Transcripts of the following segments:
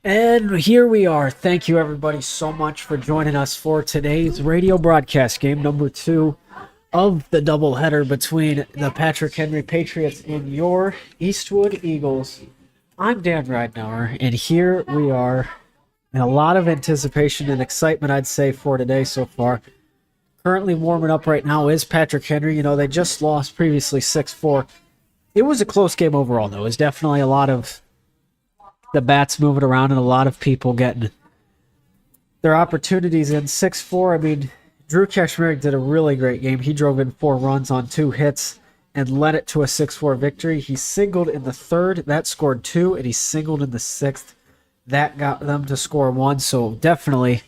And here we are. Thank you, everybody, so much for joining us for today's radio broadcast, game number 2 of the doubleheader between the Patrick Henry Patriots and your Eastwood Eagles. I'm Dan Ridenour, and here we are in a lot of anticipation and excitement, I'd say, for today so far. Currently warming up right now is Patrick Henry. You know, they just lost previously 6-4. It was a close game overall, though. It was definitely a lot of the bats moving around and a lot of people getting their opportunities in 6-4. I mean, Drew Kashmerick did a really great game. He drove in 4 runs on 2 hits and led it to a 6-4 victory. He singled in the 3rd. That scored 2, and he singled in the 6th. That got them to score 1. So definitely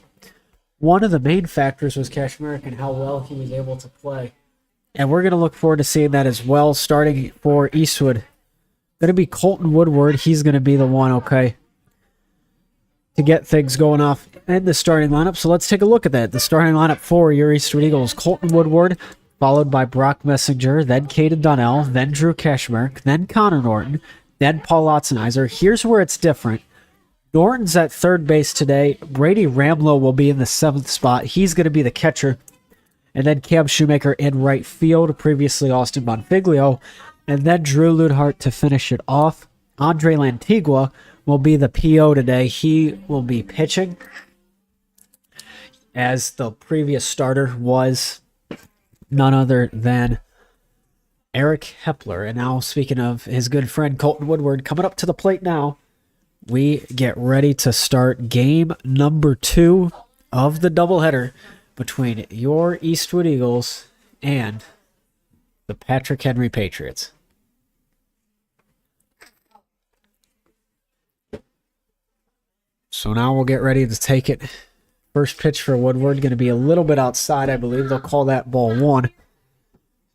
one of the main factors was Kashmerick and how well he was able to play. And we're going to look forward to seeing that as well. Starting for Eastwood, going to be Colton Woodward. He's going to be the one, okay, to get things going off in the starting lineup. So let's take a look at that. The starting lineup for your Eastwood Eagles: Colton Woodward, followed by Brock Messinger, then Caden Donnell, then Drew Kashmerick, then Connor Norton, then Paul Otzenizer. Here's where it's different. Norton's at third base today. Brady Ramlow will be in the 7th spot. He's going to be the catcher. And then Cam Shoemaker in right field, previously Austin Bonfiglio. And then Drew Ludhart to finish it off. Andre Lantigua will be the PO today. He will be pitching, as the previous starter was none other than Eric Hepler. And now, speaking of his good friend Colton Woodward, coming up to the plate now, we get ready to start game number 2 of the doubleheader between your Eastwood Eagles and the Patrick Henry Patriots. So now we'll get ready to take it. First pitch for Woodward, going to be a little bit outside, I believe. They'll call that ball 1.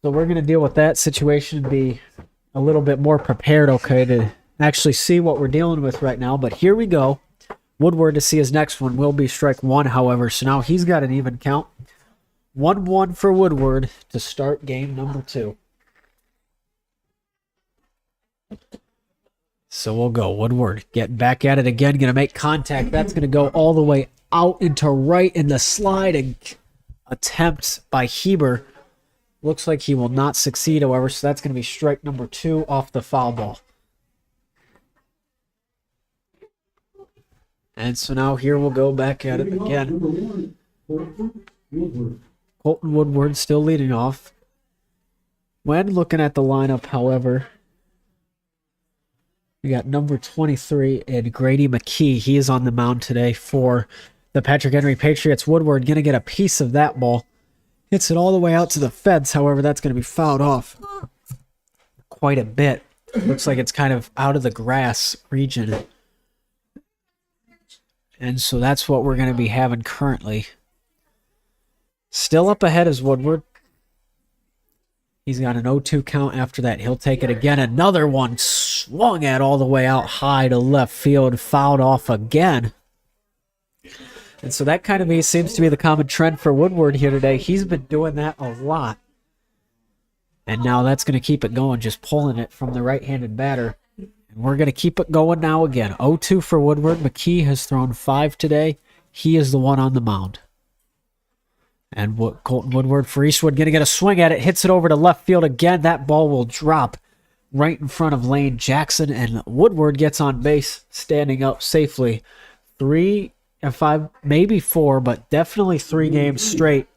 So we're going to deal with that situation and be a little bit more prepared, okay, to actually see what we're dealing with right now. But here we go. Woodward to see his next one will be strike 1, however. So now he's got an even count. 1-1 for Woodward to start game number 2. So we'll go. Woodward getting back at it again. Going to make contact. That's going to go all the way out into right in the slide. And attempt by Heber. Looks like he will not succeed, however. So that's going to be strike number 2 off the foul ball. And so now here we'll go back at it again. Colton Woodward still leading off. When looking at the lineup, however, we got number 23 and Grady McKee. He is on the mound today for the Patrick Henry Patriots. Woodward going to get a piece of that ball. Hits it all the way out to the fence. However, that's going to be fouled off quite a bit. Looks like it's kind of out of the grass region. And so that's what we're going to be having currently. Still up ahead is Woodward. He's got an 0-2 count after that. He'll take it again. Another one swung at all the way out high to left field. Fouled off again. And so that kind of seems to be the common trend for Woodward here today. He's been doing that a lot. And now that's going to keep it going, just pulling it from the right-handed batter. And we're going to keep it going now again. 0-2 for Woodward. McKee has thrown 5 today. He is the one on the mound. And Colton Woodward for Eastwood going to get a swing at it. Hits it over to left field again. That ball will drop right in front of Lane Jackson. And Woodward gets on base, standing up safely. 3 and 5, maybe 4, but definitely 3 games straight.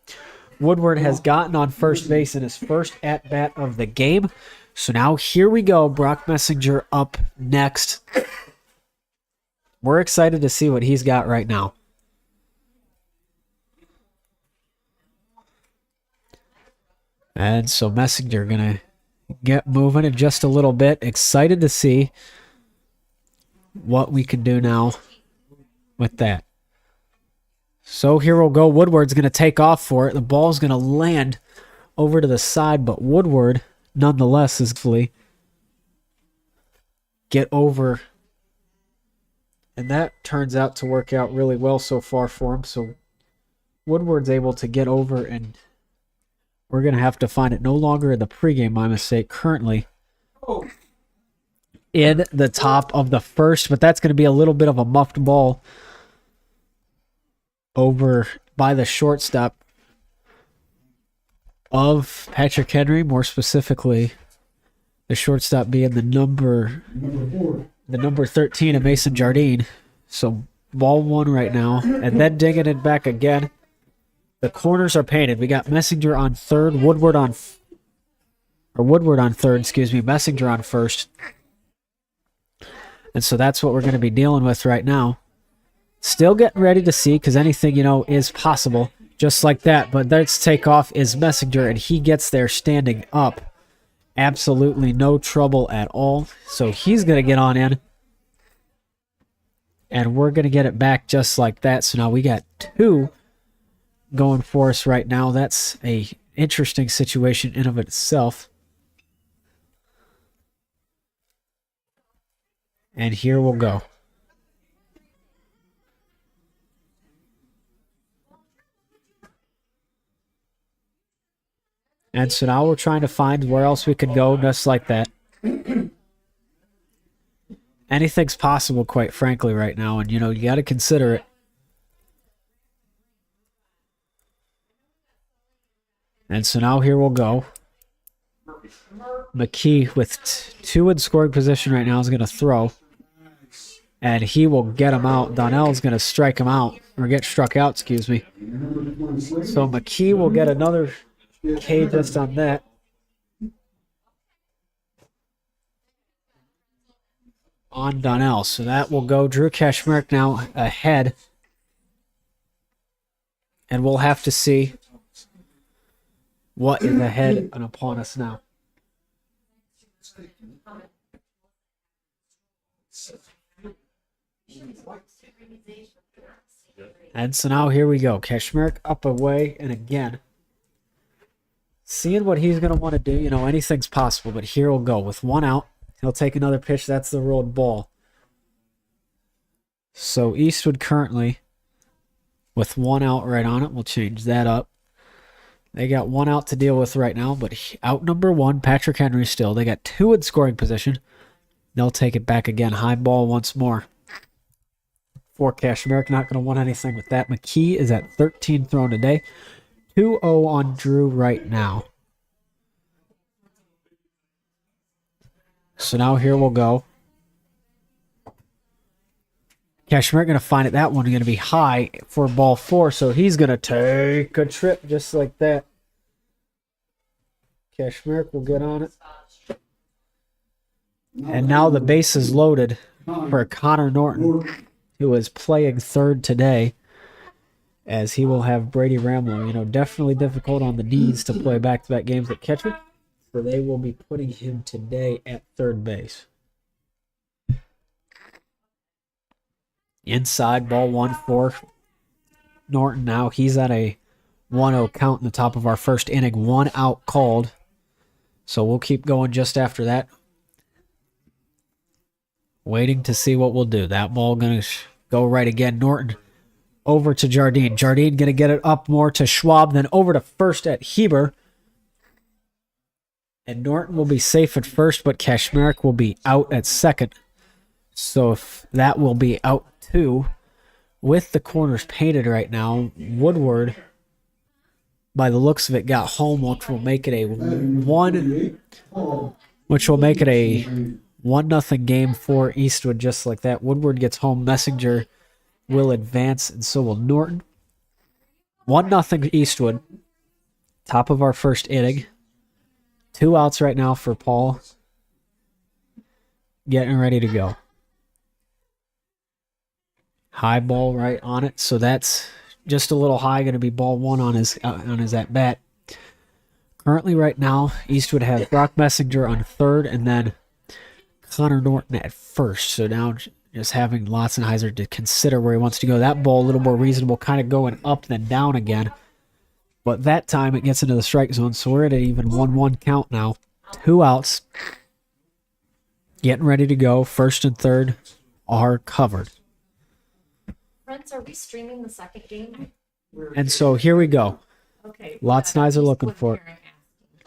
Woodward has gotten on first base in his first at-bat of the game. So now here we go. Brock Messinger up next. We're excited to see what he's got right now. And so Messinger going to get moving in just a little bit. Excited to see what we can do now with that. So here we'll go. Woodward's going to take off for it. The ball's going to land over to the side, but Woodward, nonetheless, is fully get over. And that turns out to work out really well so far for him. So Woodward's able to get over, and we're going to have to find it no longer in the pregame, my mistake. Currently, in the top of the first, but that's going to be a little bit of a muffed ball over by the shortstop of Patrick Henry, more specifically the shortstop being the number 13 of Mason Jardine. So ball one right now, and then digging it back again. The corners are painted. We got Messenger on third, Woodward on third, Messenger on first. And so that's what we're going to be dealing with right now. Still getting ready to see, because anything, is possible. Just like that. But let's take off is Messenger, and he gets there standing up. Absolutely no trouble at all. So he's going to get on in. And we're going to get it back just like that. So now we got two going for us right now. That's a interesting situation in of itself. And here we'll go. And so now we're trying to find where else we could go just like that. Anything's possible, quite frankly, right now. And, you got to consider it. And so now here we'll go. McKee with two in scoring position right now is going to throw. And he will get him out. Donnell's going to strike him out. Or get struck out, excuse me. So McKee will get another K just on that. On Donnell. So that will go. Drew Kashmerick now ahead. And we'll have to see what is ahead and upon us now. And so now here we go. Kashmerick up away, and again, seeing what he's going to want to do. Anything's possible, but here we'll go. With one out, he'll take another pitch. That's the rolled ball. So Eastwood currently with one out right on it. We'll change that up. They got one out to deal with right now, but out number one, Patrick Henry still. They got two in scoring position. They'll take it back again. High ball once more. For Kashmerick, not going to want anything with that. McKee is at 13 thrown today. 2-0 on Drew right now. So now here we'll go. Kashmerick going to find it. That one going to be high for ball four, so he's going to take a trip just like that. Kashmerick will get on it. And now the base is loaded for Connor Norton, who is playing third today, as he will have Brady Ramler. Definitely difficult on the D's to play back-to-back games at catcher, so they will be putting him today at third base. Inside, ball one for Norton now. He's at a 1-0 count in the top of our first inning. One out called. So we'll keep going just after that. Waiting to see what we'll do. That ball going to go right again. Norton over to Jardine. Jardine going to get it up more to Schwab, then over to first at Heber. And Norton will be safe at first, but Kashmerick will be out at second. So if that will be out too. With the corners painted right now, Woodward, by the looks of it, got home, which will make it a 1-0 game for Eastwood, just like that. Woodward gets home. Messenger will advance, and so will Norton. 1-0 Eastwood. Top of our first inning. 2 outs right now for Paul. Getting ready to go. High ball right on it, so that's just a little high. Going to be ball one on his at bat. Currently, right now, Eastwood has Brock Messenger on third, and then Connor Norton at first. So now just having Lotzenheiser to consider where he wants to go. That ball a little more reasonable, kind of going up then down again. But that time it gets into the strike zone, so we're at an even 1-1 count now. 2 outs. Getting ready to go. First and third are covered. Friends, are we streaming the second game? And so here we go. Okay. Lotzenheiser looking for it.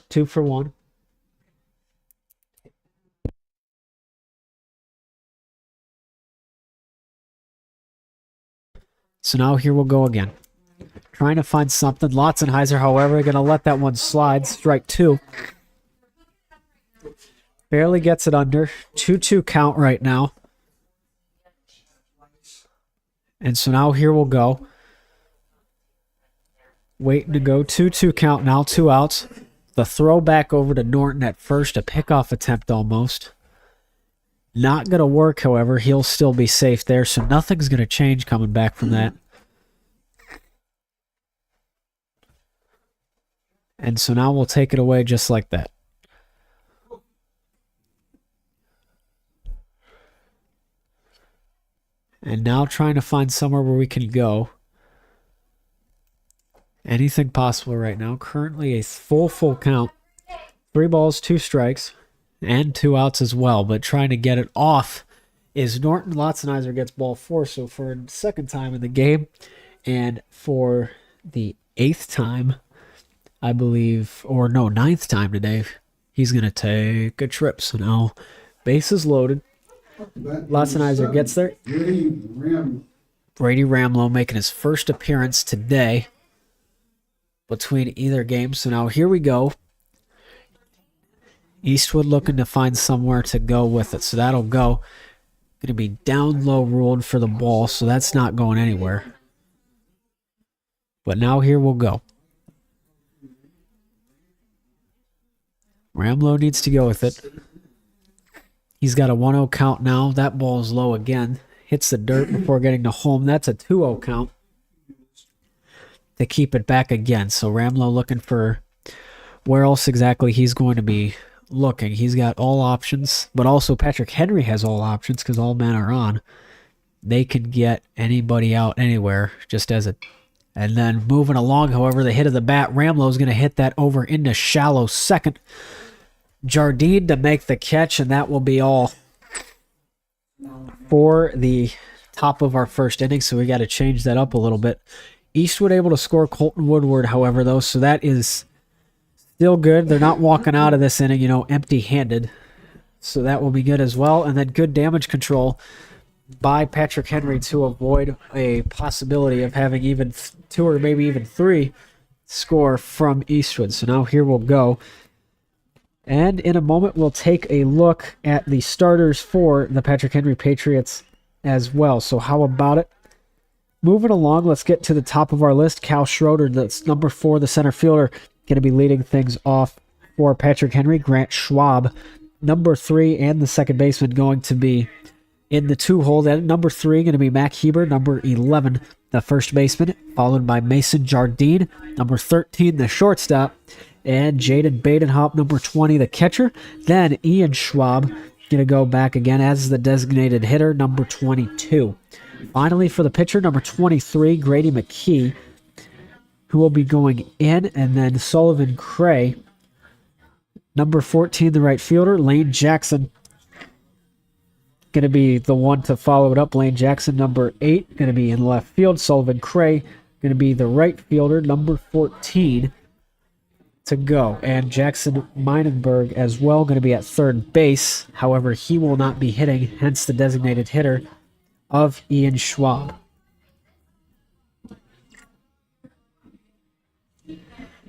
2 for 1. So now here we'll go again. Trying to find something. Lotzenheiser, however, going to let that one slide. Strike 2. Barely gets it under. 2-2 count right now. And so now here we'll go. Waiting to go. 2-2 count now. 2 outs. The throw back over to Norton at first. A pickoff attempt almost. Not going to work, however. He'll still be safe there. So nothing's going to change coming back from that. And so now we'll take it away just like that. And now trying to find somewhere where we can go. Anything possible right now. Currently a full count. 3 balls, 2 strikes, and 2 outs as well. But trying to get it off is Norton. Lotzenheiser gets ball 4. So for the second time in the game, and for the 8th time, I believe, or no, 9th time today, he's going to take a trip. So now bases loaded. Lotzenheiser gets there. Brady Ramlow making his first appearance today between either game. So now here we go. Eastwood looking to find somewhere to go with it. So that'll go. Going to be down low ruled for the ball, so that's not going anywhere. But now here we'll go. Ramlow needs to go with it. He's got a 1-0 count now. That ball is low again. Hits the dirt before getting to home. That's a 2-0 count to keep it back again. So Ramlow looking for where else exactly he's going to be looking. He's got all options, but also Patrick Henry has all options because all men are on. They can get anybody out anywhere just as a... And then moving along, however, the hit of the bat, Ramlow is going to hit that over into shallow second. Jardine to make the catch, and that will be all for the top of our first inning, so we got to change that up a little bit. Eastwood able to score Colton Woodward, however, though, so that is still good. They're not walking out of this inning, empty-handed, so that will be good as well. And then good damage control by Patrick Henry to avoid a possibility of having even 2 or maybe even 3 score from Eastwood. So now here we'll go. And in a moment, we'll take a look at the starters for the Patrick Henry Patriots as well. So how about it? Moving along, let's get to the top of our list. Cal Schroeder, that's number 4, the center fielder, going to be leading things off for Patrick Henry. Grant Schwab, number 3, and the second baseman going to be in the 2-hole. Then number 3 going to be Mac Heber, number 11, the first baseman, followed by Mason Jardine, number 13, the shortstop, and Jaden Badenhop, number 20, the catcher. Then Ian Schwab going to go back again as the designated hitter, number 22. Finally, for the pitcher, number 23, Grady McKee, who will be going in, and then Sullivan Cray, number 14, the right fielder. Lane Jackson going to be the one to follow it up. Lane Jackson, number 8, going to be in left field. Sullivan Cray going to be the right fielder, number 14 to go. And Jackson Meinenberg as well going to be at third base. However, he will not be hitting, hence the designated hitter of Ian Schwab.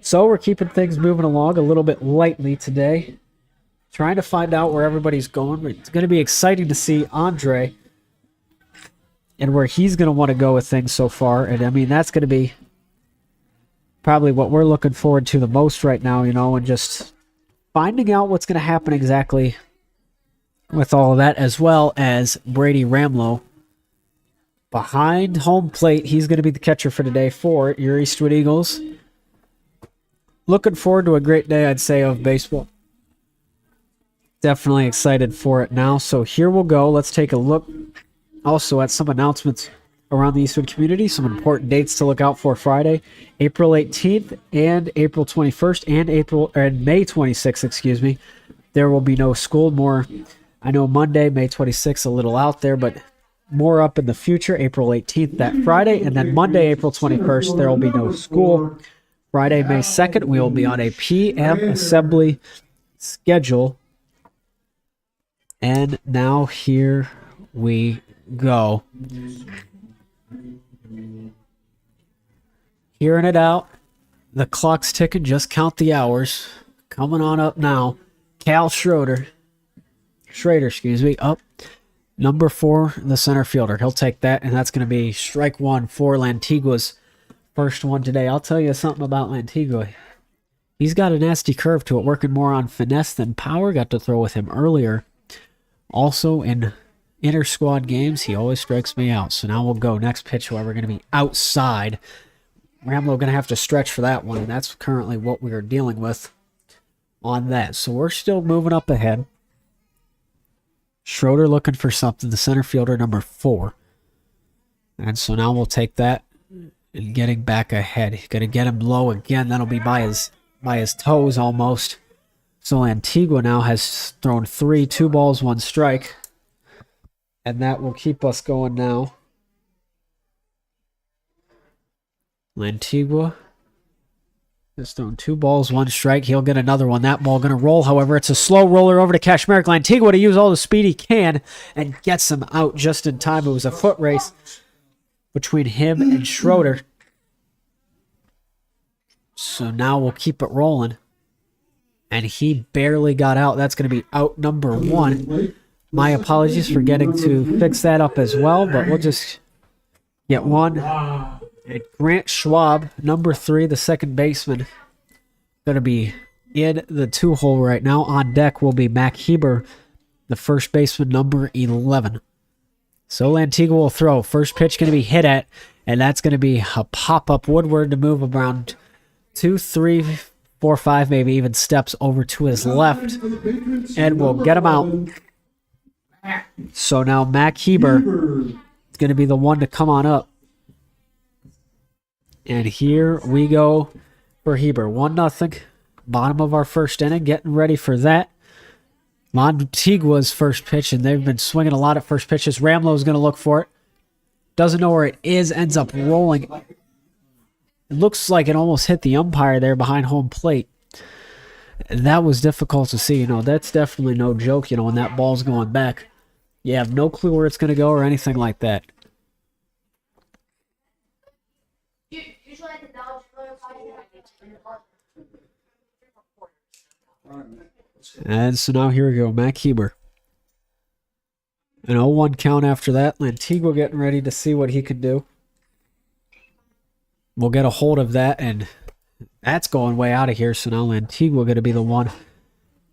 So we're keeping things moving along a little bit lightly today. Trying to find out where everybody's going. It's going to be exciting to see Andre and where he's going to want to go with things so far. And, I mean, that's going to be probably what we're looking forward to the most right now, and just finding out what's going to happen exactly with all of that, as well as Brady Ramlow. Behind home plate, he's going to be the catcher for today for your Eastwood Eagles. Looking forward to a great day, I'd say, of baseball. Definitely excited for it now. So here we'll go. Let's take a look also at some announcements around the Eastwood community. Some important dates to look out for Friday, April 18th and April 21st and May 26th, excuse me. There will be no school. I know Monday, May 26th, a little out there, but more up in the future. April 18th, that Friday, and then Monday, April 21st, there will be no school. Friday, May 2nd, we will be on a PM assembly schedule. And now here we go. Hearing it out. The clock's ticking. Just count the hours. Coming on up now. Cal Schrader, up. Number 4, the center fielder. He'll take that, and that's going to be strike 1 for Lantigua's first one today. I'll tell you something about Lantigua. He's got a nasty curve to it, working more on finesse than power. Got to throw with him earlier. Also, in inter-squad games, he always strikes me out. So now we'll go. Next pitch, however, going to be outside. Ramlo going to have to stretch for that one, and that's currently what we are dealing with on that. So we're still moving up ahead. Schroeder looking for something, the center fielder, number 4. And so now we'll take that and getting back ahead. Going to get him low again. That'll be by his toes almost. So Antigua now has thrown 3, 2 balls, 1 strike. And that will keep us going now. Lantigua has thrown 2 balls, 1 strike. He'll get another one. That ball going to roll. However, it's a slow roller over to Kashmir. Lantigua to use all the speed he can and gets him out just in time. It was a foot race between him and Schroeder. So now we'll keep it rolling. And he barely got out. That's going to be out number 1. My apologies for getting to fix that up as well, but we'll just get one. And Grant Schwab, number 3, the second baseman, going to be in the 2-hole right now. On deck will be Mac Heber, the first baseman, number 11. So Lantigua will throw. First pitch going to be hit at, and that's going to be a pop-up Woodward to move around 2, 3, 4, 5, maybe even steps over to his left, and we'll get him out. So now Mac Heber is going to be the one to come on up. And here we go for Heber. 1-0. Bottom of our first inning. Getting ready for that. Montigua's first pitch, and they've been swinging a lot at first pitches. Ramlo's going to look for it. Doesn't know where it is. Ends up rolling. It looks like it almost hit the umpire there behind home plate. That was difficult to see. That's definitely no joke, when that ball's going back. You have no clue where it's going to go or anything like that. And so now here we go, Mac Heber. An 0-1 count after that. Lantigua getting ready to see what he can do. We'll get a hold of that, and that's going way out of here. So now Lantigua going to be the one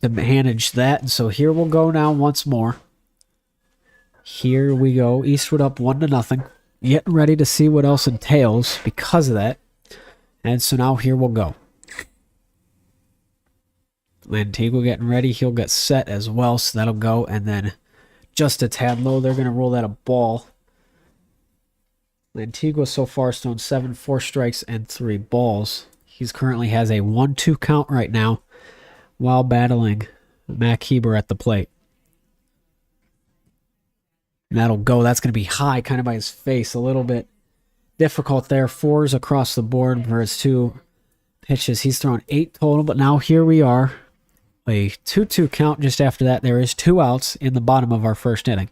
to manage that. And so here we'll go now once more. Here we go. Eastwood up 1-0. Getting ready to see what else entails because of that. And so now here we'll go. Lantigua getting ready. He'll get set as well, so that'll go. And then just a tad low. They're going to roll that a ball. Lantigua so far has thrown 7, 4 strikes, and 3 balls. He's currently has a 1-2 count right now while battling Mac Heber at the plate. And that'll go. That's going to be high, kind of by his face. A little bit difficult there. 4s across the board for his 2 pitches. He's thrown 8 total, but now here we are. A 2-2 count just after that. There is 2 outs in the bottom of our first inning.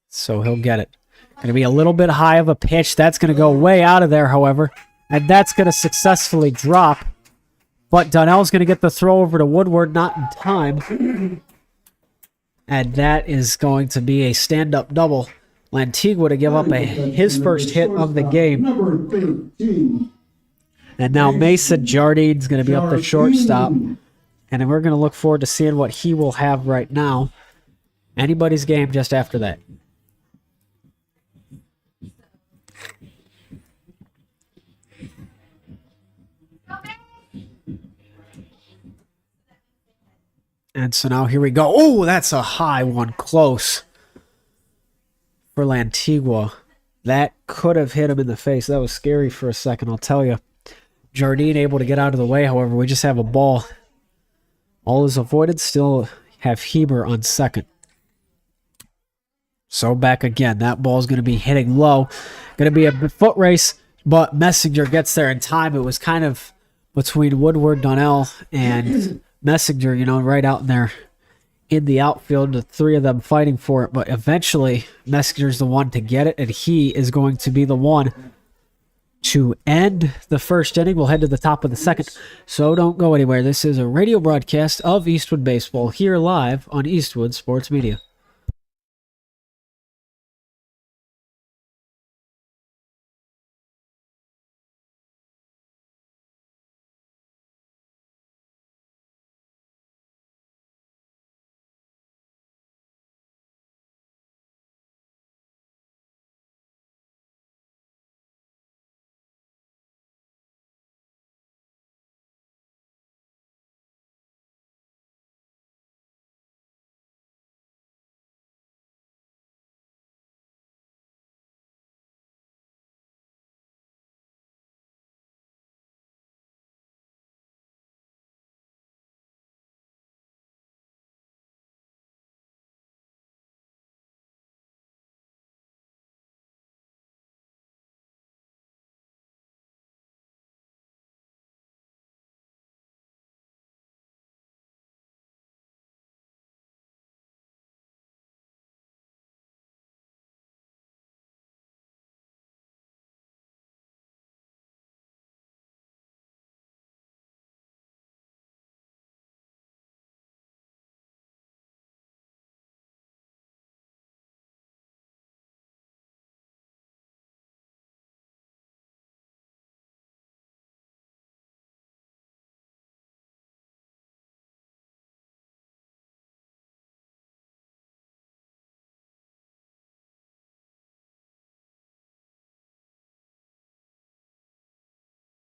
So he'll get it. Going to be a little bit high of a pitch. That's going to go way out of there, however. And that's going to successfully drop. But Donnell's going to get the throw over to Woodward, not in time. And that is going to be a stand-up double. Lantigua to give up his first hit of the game. And now Mason Jardine's going to be up the shortstop. And we're going to look forward to seeing what he will have right now. Anybody's game just after that. And so now here we go. Oh, that's a high one. Close for Lantigua. That could have hit him in the face. That was scary for a second, I'll tell you. Jardine able to get out of the way. However, we just have a ball. All is avoided. Still have Heber on second. So back again. That ball is going to be hitting low. Going to be a foot race, but Messenger gets there in time. It was kind of between Woodward, Donnell, and Messenger, right out in there in the outfield, the three of them fighting for it, but eventually Meskinger's the one to get it, and he is going to be the one to end the first inning. We'll head to the top of the second, so don't go anywhere. This is a radio broadcast of Eastwood Baseball here live on Eastwood Sports Media.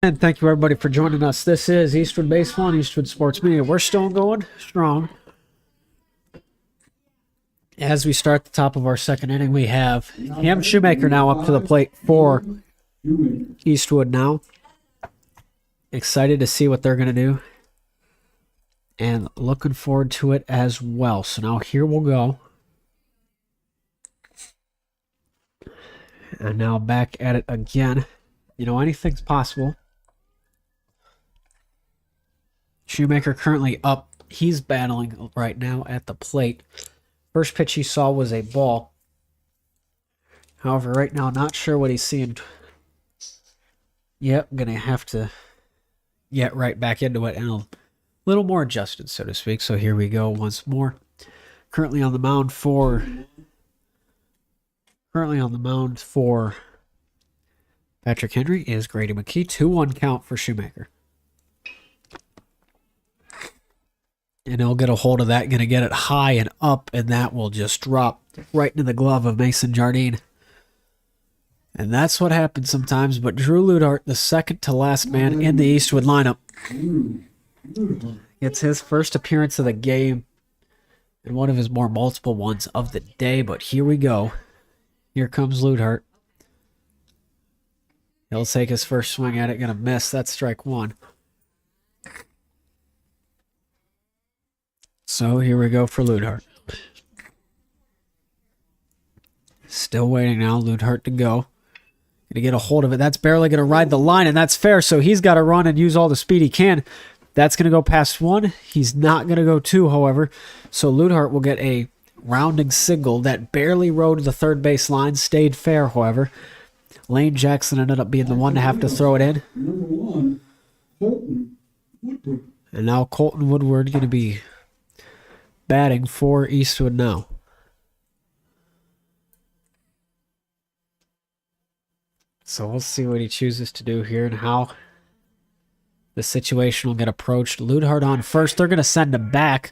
And thank you, everybody, for joining us. This is Eastwood Baseball and Eastwood Sports Media. We're still going strong. As we start the top of our second inning, we have Cam Shoemaker now up to the plate for Eastwood now. Excited to see what they're going to do. And looking forward to it as well. So now here we'll go. And now back at it again. You know, anything's possible. Shoemaker currently up. He's battling right now at the plate. First pitch he saw was a ball. However, right now, not sure what he's seeing. Yep, going to have to get right back into it and a little more adjusted, so to speak. So here we go once more. Currently on the mound for Patrick Henry is Grady McKee. 2-1 count for Shoemaker. And he'll get a hold of that, going to get it high and up, and that will just drop right into the glove of Mason Jardine. And that's what happens sometimes, but Drew Ludhart, the second to last man in the Eastwood lineup, gets his first appearance of the game and one of his more multiple ones of the day. But here we go. Here comes Ludhart. He'll take his first swing at it, going to miss. That's strike one. So here we go for Ludhart. Still waiting now. Ludhart to go. Going to get a hold of it. That's barely going to ride the line, and that's fair. So he's got to run and use all the speed he can. That's going to go past one. He's not going to go two, however. So Ludhart will get a rounding single that barely rode the third base line. Stayed fair, however. Lane Jackson ended up being the one to have to throw it in. And now Colton Woodward going to be batting for Eastwood now. So we'll see what he chooses to do here and how the situation will get approached. Ludhart on first. They're going to send him back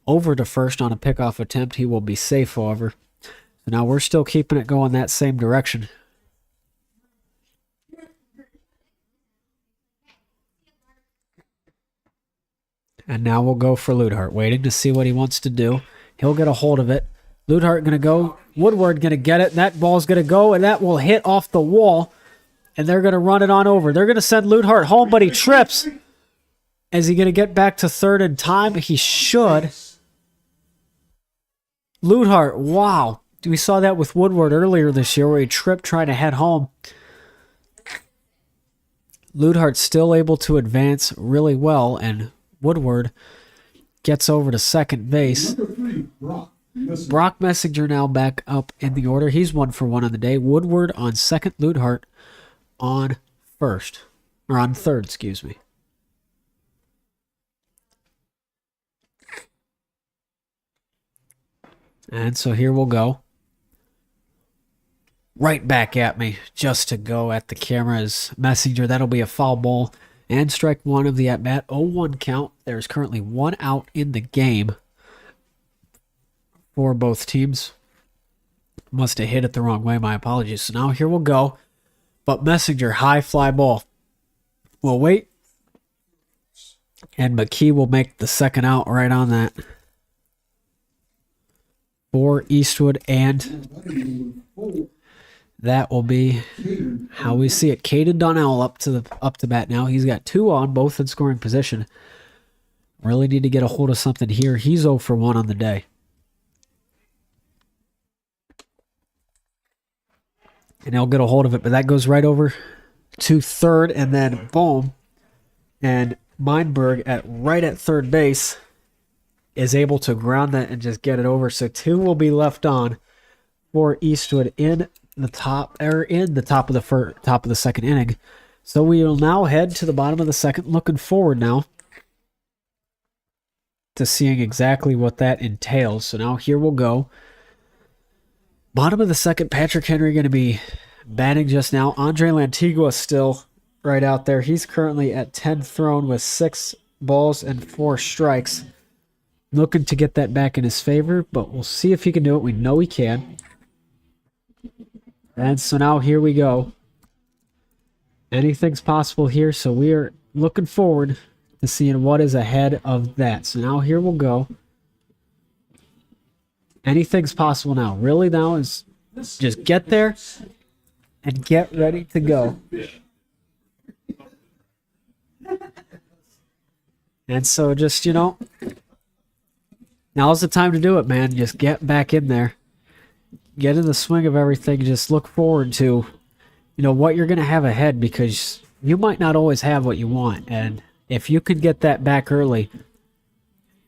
over to first on a pickoff attempt. He will be safe, however. So now we're still keeping it going that same direction. And now we'll go for Ludhart, waiting to see what he wants to do. He'll get a hold of it. Ludhart going to go. Woodward going to get it. That ball's going to go, and that will hit off the wall. And they're going to run it on over. They're going to send Ludhart home, but he trips. Is he going to get back to third in time? He should. Ludhart, wow. We saw that with Woodward earlier this year where he tripped trying to head home. Ludhart still able to advance really well, and Woodward gets over to second base. Number 3, Brock. Brock Messinger now back up in the order. He's 1 for 1 on the day. Woodward on second. Luthart on first. Or on third, excuse me. And so here we'll go. Right back at me, just to go at the camera's Messenger. That'll be a foul ball. And strike 1 of the at-bat. 0-1 count. There's currently 1 out in the game for both teams. Must have hit it the wrong way. My apologies. So now here we'll go. But Messenger, high fly ball. We'll wait. And McKee will make the second out right on that. For Eastwood, and that will be how we see it. Caden Donnell up to bat now. He's got 2 on, both in scoring position. Really need to get a hold of something here. He's 0 for 1 on the day. And he'll get a hold of it, but that goes right over to third, and then boom. And Meinberg right at third base is able to ground that and just get it over. So 2 will be left on for Eastwood in the top of the second inning. So we will now head to the bottom of the second, looking forward now to seeing exactly what that entails. So now here we'll go. Bottom of the second, Patrick Henry going to be batting just now. Andre Lantigua still right out there. He's currently at 10 thrown with 6 balls and 4 strikes. Looking to get that back in his favor, but we'll see if he can do it. We know he can. And so now here we go. Anything's possible here, so we are looking forward to seeing what is ahead of that. So now here we'll go. Anything's possible now. Really now is just get there and get ready to go. And so just, now's the time to do it, man. Just get back in there. Get in the swing of everything. Just look forward to, what you're going to have ahead, because you might not always have what you want. And if you could get that back early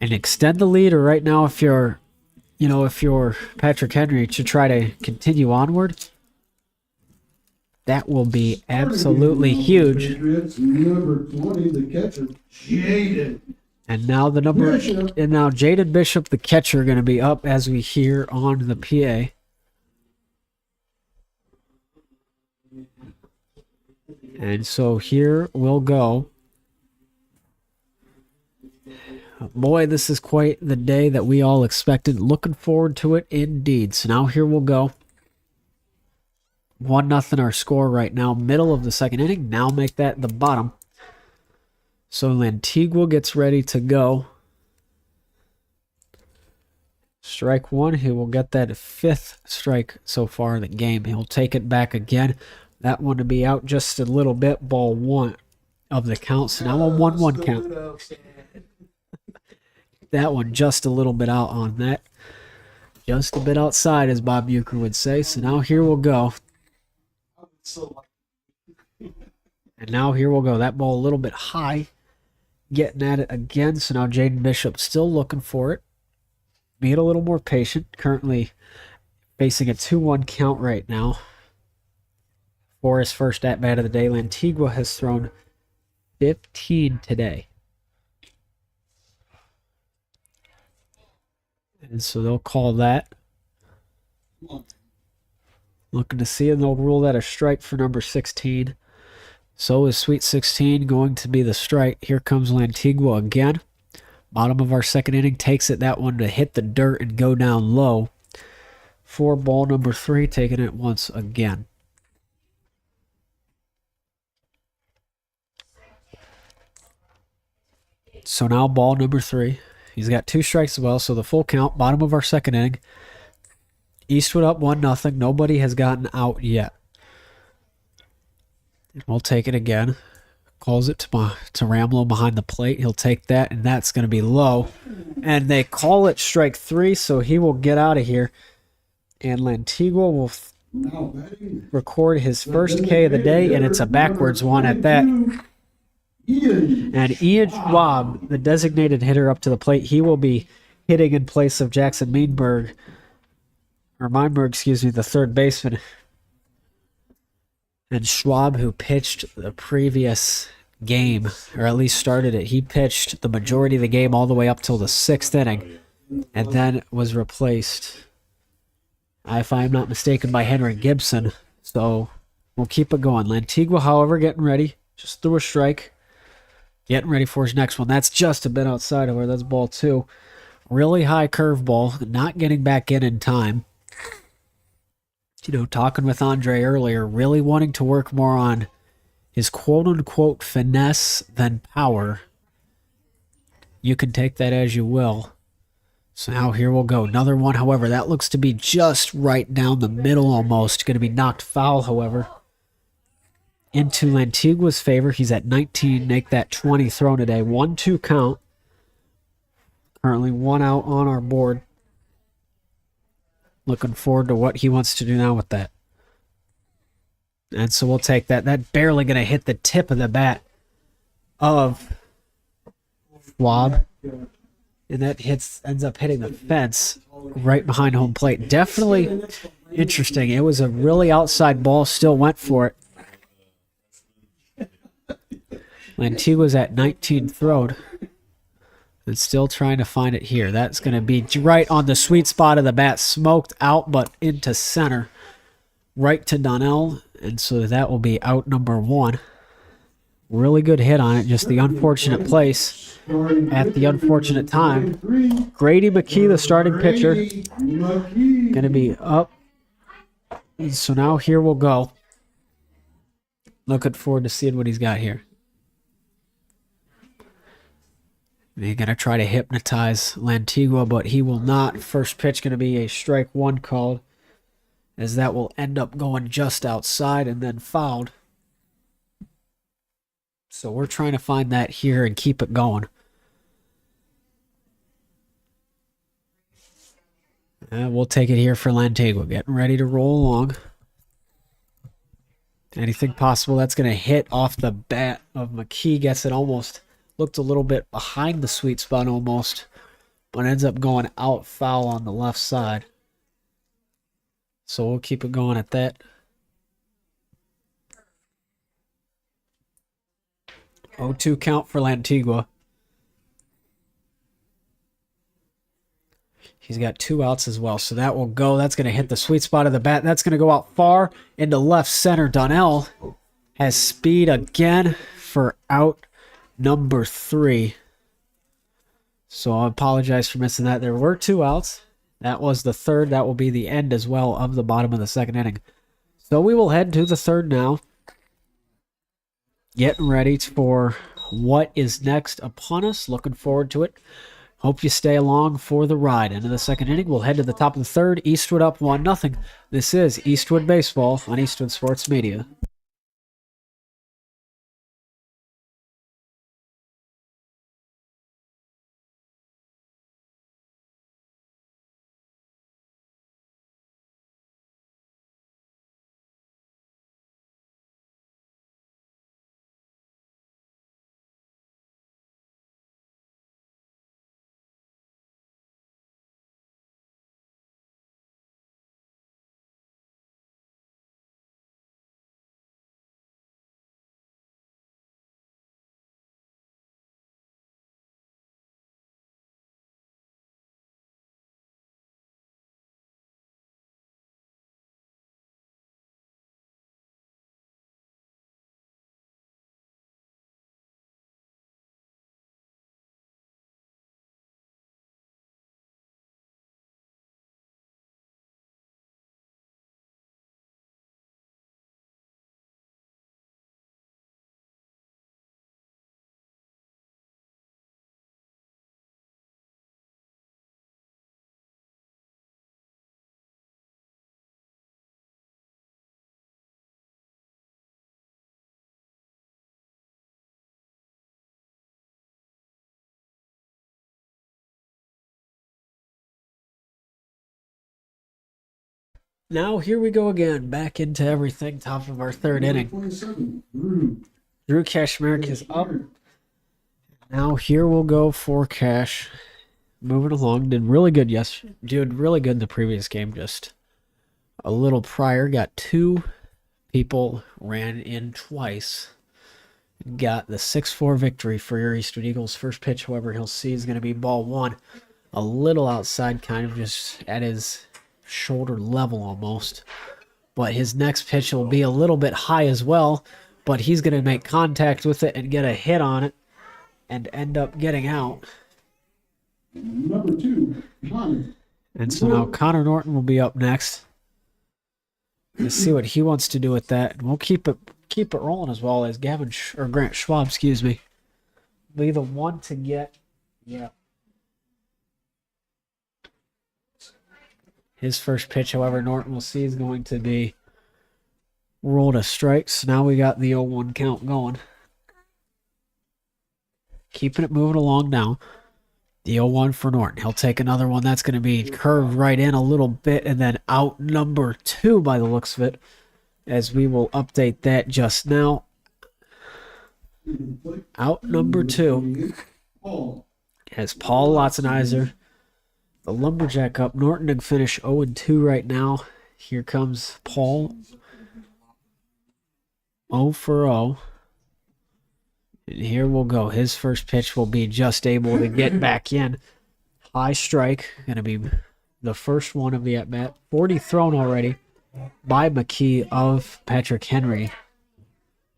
and extend the lead, or right now if you're Patrick Henry, to try to continue onward, that will be absolutely huge. Patriots, number 20, the catcher, Jaden. And now Jaden Bishop, the catcher, going to be up as we hear on the PA. And so here we'll go. Boy, this is quite the day that we all expected. Looking forward to it indeed. So now here we'll go. 1-0 our score right now. Middle of the second inning. Now make that the bottom. So Lantigua gets ready to go. Strike 1. He will get that 5th strike so far in the game. He'll take it back again. That one to be out just a little bit. Ball 1 of the count. So now a 1-1 count. That one just a little bit out on that. Just a bit outside, as Bob Bucher would say. So now here we'll go. And now here we'll go. That ball a little bit high. Getting at it again. So now Jaden Bishop still looking for it. Being a little more patient. Currently facing a 2-1 count right now. For his first at-bat of the day. Lantigua has thrown 15 today. And so they'll call that. Looking to see, and they'll rule that a strike for number 16. So is Sweet 16 going to be the strike. Here comes Lantigua again. Bottom of our second inning, takes it, that one to hit the dirt and go down low. For ball number 3, taking it once again. So now ball number 3. He's got 2 strikes as well, so the full count. Bottom of our second inning. Eastwood up 1-0. Nobody has gotten out yet. We'll take it again. Calls it to Ramlo behind the plate. He'll take that, and that's going to be low. And they call it strike 3, so he will get out of here. And Lantigua will record his first K of the day, and it's a backwards one at that. Ian. And Ian Schwab, the designated hitter up to the plate, he will be hitting in place of Jackson Meinberg, the third baseman. And Schwab, who pitched the previous game, or at least started it, he pitched the majority of the game all the way up till the 6th inning, and then was replaced, if I'm not mistaken, by Henry Gibson. So we'll keep it going. Lantigua, however, getting ready. Just threw a strike. Getting ready for his next one. That's just a bit outside of where that's ball 2. Really high curveball. Not getting back in time. Talking with Andre earlier, really wanting to work more on his quote-unquote finesse than power. You can take that as you will. So now here we'll go. Another one, however, that looks to be just right down the middle almost. Going to be knocked foul, however, into Lantigua's favor. He's at 19. Make that 20 thrown today. 1-2 count. Currently 1 out on our board. Looking forward to what he wants to do now with that. And so we'll take that. That barely going to hit the tip of the bat of Schwab. And that ends up hitting the fence right behind home plate. Definitely interesting. It was a really outside ball. Still went for it. Lantigua's at 19 thrown. And still trying to find it here. That's going to be right on the sweet spot of the bat. Smoked out, but into center. Right to Donnell. And so that will be out number 1. Really good hit on it. Just the unfortunate place at the unfortunate time. Grady McKee, the starting pitcher. Going to be up. And so now here we'll go. Looking forward to seeing what he's got here. They're going to try to hypnotize Lantigua, but he will not. First pitch going to be a strike 1 called, as that will end up going just outside and then fouled. So we're trying to find that here and keep it going. And we'll take it here for Lantigua. Getting ready to roll along. Anything possible. That's going to hit off the bat of McKee. Gets it almost. Looked a little bit behind the sweet spot almost, but ends up going out foul on the left side. So we'll keep it going at that. 0-2 count for Lantigua. He's got 2 outs as well, so that will go. That's going to hit the sweet spot of the bat. That's going to go out far into left center. Donnell has speed again for out number 3. So I apologize for missing that. There were 2 outs. That was the third. That will be the end as well of the bottom of the 2nd inning. So we will head to the 3rd now. Getting ready for what is next upon us. Looking forward to it. Hope you stay along for the ride. Into the 2nd inning. We'll head to the top of the 3rd. Eastwood up 1-0. This is Eastwood Baseball on Eastwood Sports Media. Now here we go again, back into everything, top of our 3rd inning. 27. Drew Kashmerick is up. Now here we'll go for Cash. Moving along. Did really good in the previous game. Just a little prior. Got 2 people. Ran in twice. Got the 6-4 victory for your Eastwood Eagles. First pitch, however, he'll see is going to be ball 1. A little outside, kind of just at his shoulder level almost. But his next pitch will be a little bit high as well. But he's going to make contact with it and get a hit on it and end up getting out. Number 2, Connor. And so now Connor Norton will be up next. Let's see what he wants to do with that. And we'll keep it rolling as well as Grant Schwab, be the one to get his first pitch. However, Norton will see is going to be rolled a strike. So now we got the 0-1 count going. Keeping it moving along now. The 0-1 for Norton. He'll take another one. That's going to be curved right in a little bit and then out number 2 by the looks of it, as we will update that just now. Out number 2 has Paul Lotzenizer, the Lumberjack up. Norton to finish 0-2 right now. Here comes Paul. 0 for 0. And here we'll go. His first pitch will be just able to get back in. High strike. Going to be the first one of the at-bat. 40 thrown already by McKee of Patrick Henry.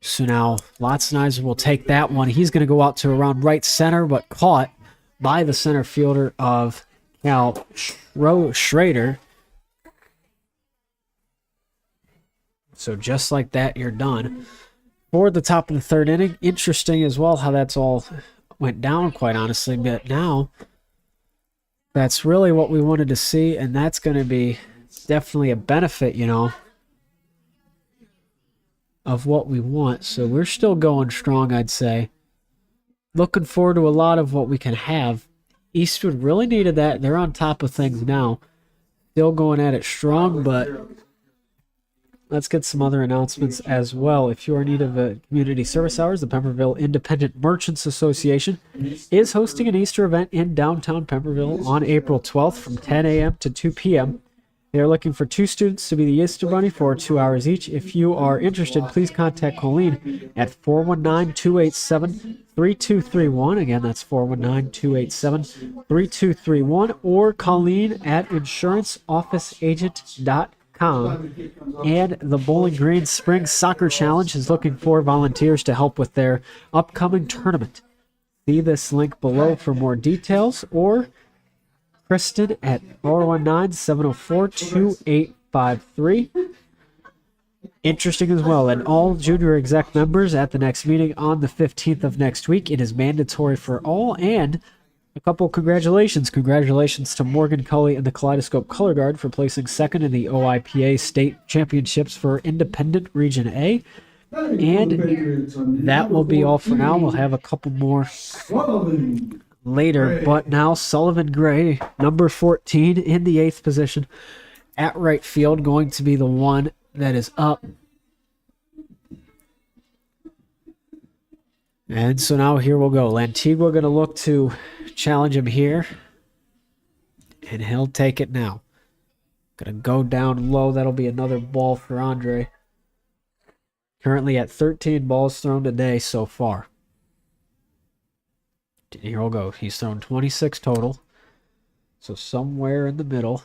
So now Lotzenizer will take that one. He's going to go out to around right center, but caught by the center fielder of Cal Schrader. So just like that, you're done. For the top of the 3rd inning. Interesting as well how that's all went down, quite honestly. But now, that's really what we wanted to see, and that's going to be definitely a benefit, of what we want. So we're still going strong, I'd say. Looking forward to a lot of what we can have. Eastwood really needed that. They're on top of things now. Still going at it strong, but let's get some other announcements as well. If you are in need of a community service hours, the Pemberville Independent Merchants Association is hosting an Easter event in downtown Pemberville on April 12th from 10 a.m. to 2 p.m. They are looking for 2 students to be the Easter Bunny for 2 hours each. If you are interested, please contact Colleen at 419-287-3231. Again, that's 419-287-3231. Or Colleen at insuranceofficeagent.com. And the Bowling Green Spring Soccer Challenge is looking for volunteers to help with their upcoming tournament. See this link below for more details, or Kristen at 419-704-2853. Interesting as well, and all junior exec members at the next meeting on the 15th of next week. It is mandatory for all, and a couple congratulations. Congratulations to Morgan Cully and the Kaleidoscope Color Guard for placing 2nd in the OIPA State Championships for Independent Region A. And that will be all for now. We'll have a couple more later. But now Sullivan Gray, number 14 in the 8th position at right field, going to be the one that is up. And so now here we'll go. Lantigua going to look to challenge him here. And he'll take it now. Going to go down low. That'll be another ball for Andre. Currently at 13 balls thrown today so far. Here we'll go. He's thrown 26 total. So somewhere in the middle.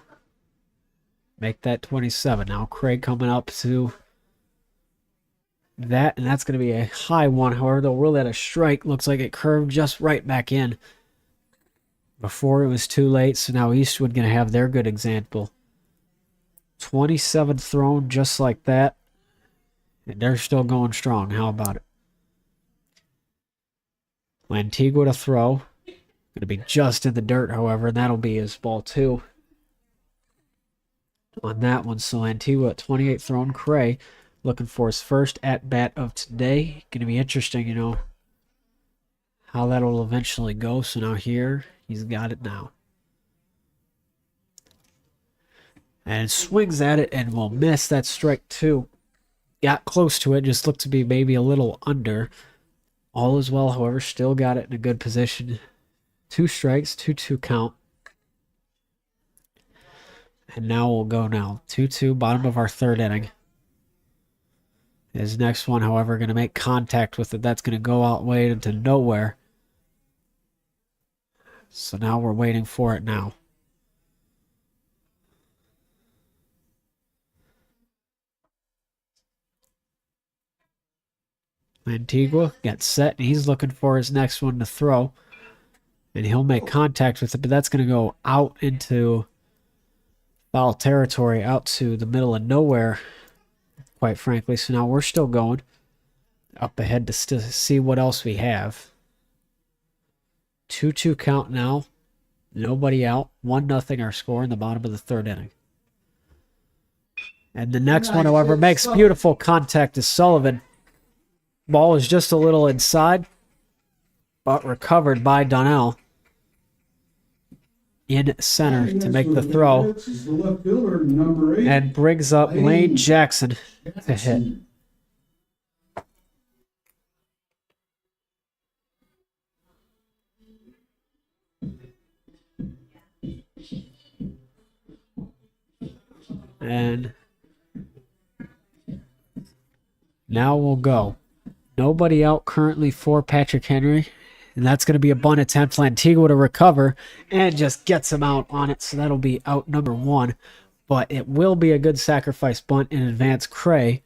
Make that 27. Now Craig coming up to that, and that's going to be a high one. However, they'll roll at a strike. Looks like it curved just right back in before it was too late. So now Eastwood going to have their good example. 27 thrown just like that. And they're still going strong. How about it? Lantigua to throw. Going to be just in the dirt, however, and that'll be his ball 2 on that one. So Lantigua at 28 thrown. Cray looking for his first at-bat of today. Going to be interesting, how that'll eventually go. So now here, he's got it now. And swings at it and will miss. That strike 2. Got close to it. Just looked to be maybe a little under. All is well, however, still got it in a good position. 2 strikes, 2-2 count. And now we'll go now. 2-2, bottom of our third inning. His next one, however, going to make contact with it. That's going to go out way into nowhere. So now we're waiting for it now. Antigua gets set, and he's looking for his next one to throw. And he'll make contact with it, but that's going to go out into foul territory, out to the middle of nowhere, quite frankly. So now we're still going up ahead to see what else we have. 2-2 count now. Nobody out. 1-0 our score in the bottom of the third inning. And the next one, however, makes beautiful contact to Sullivan. Ball is just a little inside, but recovered by Donnell in center to make the throw. And brings up Lane Jackson to hit. And now we'll go. Nobody out currently for Patrick Henry. And that's going to be a bunt attempt. Lantigua to recover and just gets him out on it. So that'll be out number 1. But it will be a good sacrifice bunt in advance. Cray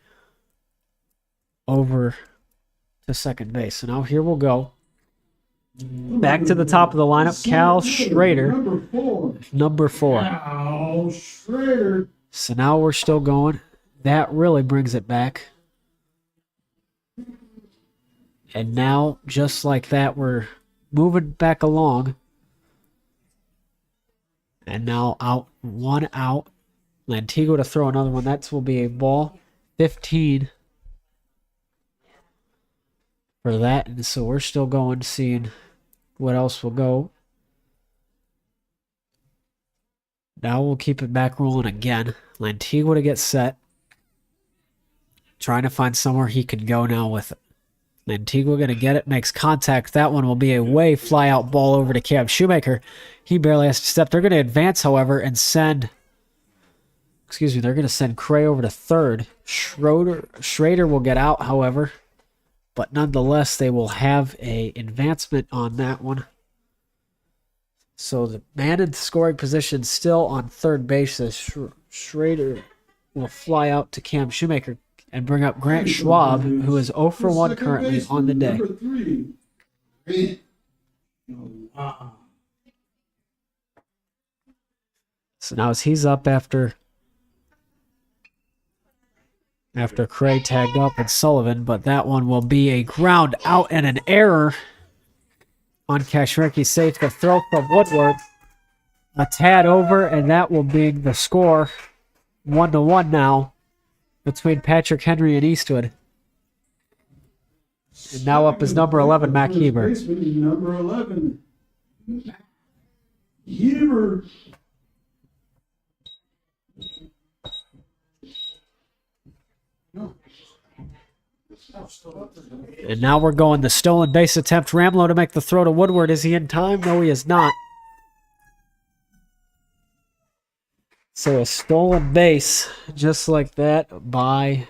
over to second base. So now here we'll go. Back to the top of the lineup. Cal Schrader, number 4. Cal Schrader. So now we're still going. That really brings it back. And now, just like that, we're moving back along. And now out, 1 out. Lantigua to throw another one. That will be a ball. 15 for that. And so we're still going, seeing what else will go. Now we'll keep it back rolling again. Lantigua to get set. Trying to find somewhere he can go now with it. Antigua going to get it, makes contact. That one will be a way fly-out ball over to Cam Shoemaker. He barely has to step. They're going to advance, however, and send... Excuse me, they're going to send Cray over to third. Schrader will get out, however. But nonetheless, they will have a advancement on that one. So the man in scoring position still on third base as Schrader will fly out to Cam Shoemaker and bring up Grant Schwab, who is 0 for 1 currently on the day. So now as he's up after Cray tagged up and Sullivan, but that one will be a ground out and an error on Kashrenki. Safe to throw from Woodward. A tad over, and that will be the score. 1-1 now between Patrick Henry and Eastwood. And now up is number 11, Mac Heber. Number 11, Mac Heber. And now we're going the stolen base attempt. Ramlow to make the throw to Woodward. Is he in time? No, he is not. So a stolen base, just like that, by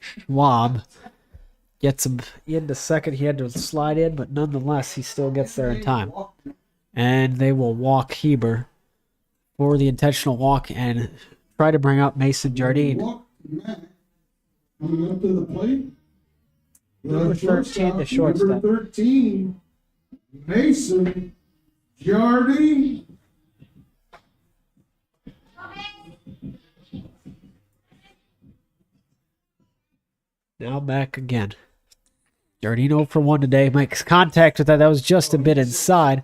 Schwab. Gets him into second. He had to slide in, but nonetheless, he still gets there in time. And they will walk Heber for the intentional walk and try to bring up Mason Jardine. Coming up to the plate. Number 13, the shortstop. Number 13, Mason Jardine. Now back again. Jardine 0 for 1 today. Makes contact with that. That was just a bit inside.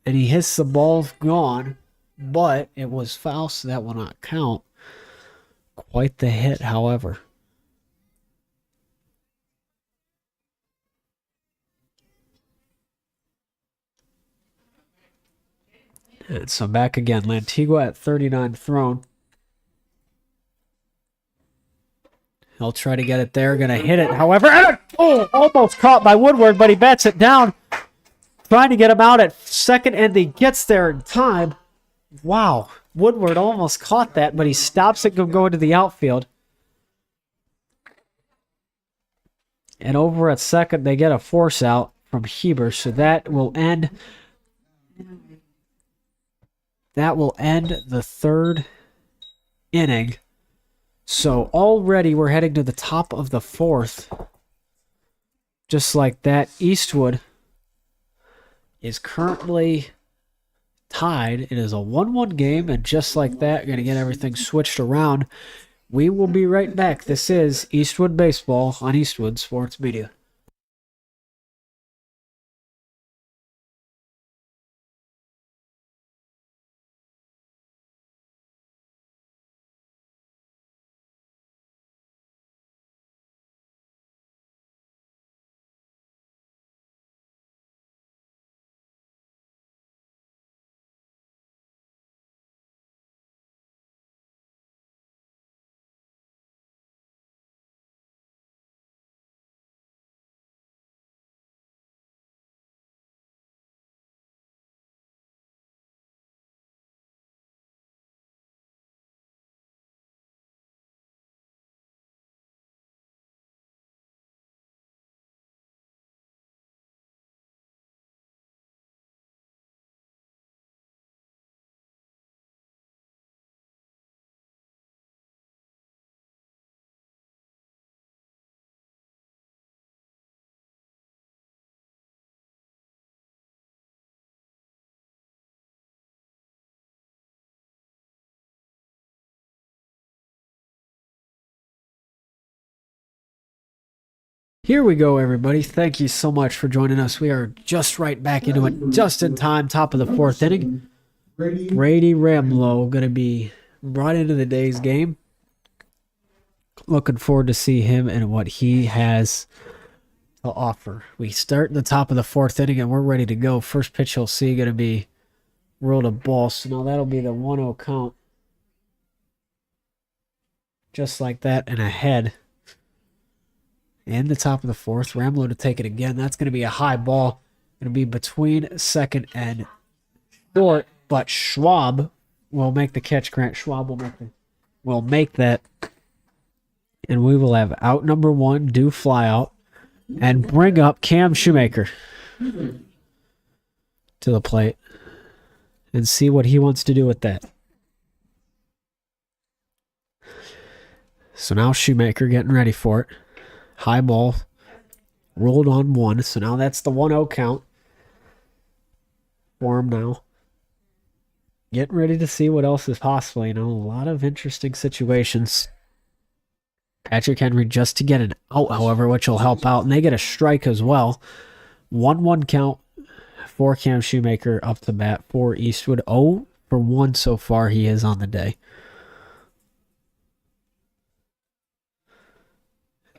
And he hits the ball gone. But it was foul, so that will not count. Quite the hit, however. And so back again. Lantigua at 39 thrown. He'll try to get it there. Going to hit it. However, Oh, almost caught by Woodward, but he bats it down. Trying to get him out at second, and he gets there in time. Wow. Woodward almost caught that, but he stops it from going to the outfield. And over at second, they get a force out from Heber, so that will end the third inning. So already we're heading to the top of the fourth. Just like that, Eastwood is currently tied. It is a 1-1 game, and just like that, going to get everything switched around. We will be right back. This is Eastwood Baseball on Eastwood Sports Media. Here we go, everybody. Thank you so much for joining us. We are just right back into it, just in time, top of the fourth inning. Brady Ramlow going to be brought into the day's game. Looking forward to see him and what he has to offer. We start in the top of the fourth inning, and we're ready to go. First pitch you'll see going to be rolled a ball. So now that'll be the 1-0 count. Just like that, and ahead. In the top of the fourth, Ramlow to take it again. That's going to be a high ball. Going to be between second and short, but Schwab will make the catch. Grant Schwab will make that. And we will have out number one, do fly out, and bring up Cam Shoemaker to the plate and see what he wants to do with that. So now Shoemaker getting ready for it. High ball, rolled on one. So now that's the 1-0 count for him now. Getting ready to see what else is possible. You know, a lot of interesting situations. Patrick Henry just to get an out, however, which will help out. And they get a strike as well. 1-1 count for Cam Shoemaker up the bat for Eastwood. 0 for 1 so far he is on the day.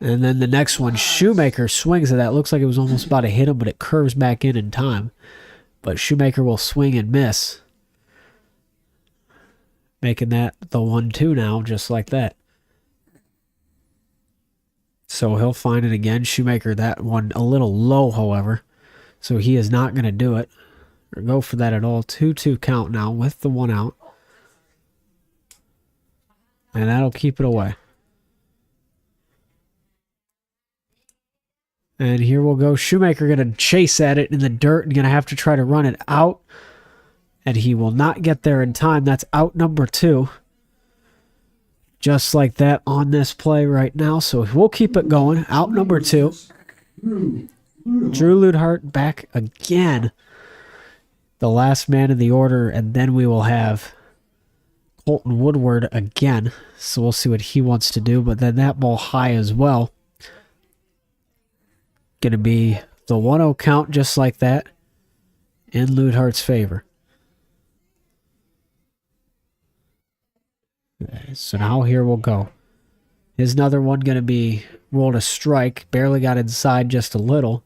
And then the next one, Shoemaker swings at that. Looks like it was almost about to hit him, but it curves back in time. But Shoemaker will swing and miss. Making that the 1-2 now, just like that. So he'll find it again. Shoemaker, that one a little low, however. So he is not going to do it or go for that at all. 2-2 count now with the 1 out. And that'll keep it away. And here we'll go. Shoemaker going to chase at it in the dirt and going to have to try to run it out. And he will not get there in time. That's out number 2. Just like that on this play right now. So we'll keep it going. Out number 2. Drew Ludhart back again. The last man in the order. And then we will have Colton Woodward again. So we'll see what he wants to do. But then that ball high as well. Going to be the 1-0 count just like that in Ludhart's favor. So now here we'll go. Here's another one going to be rolled a strike. Barely got inside just a little.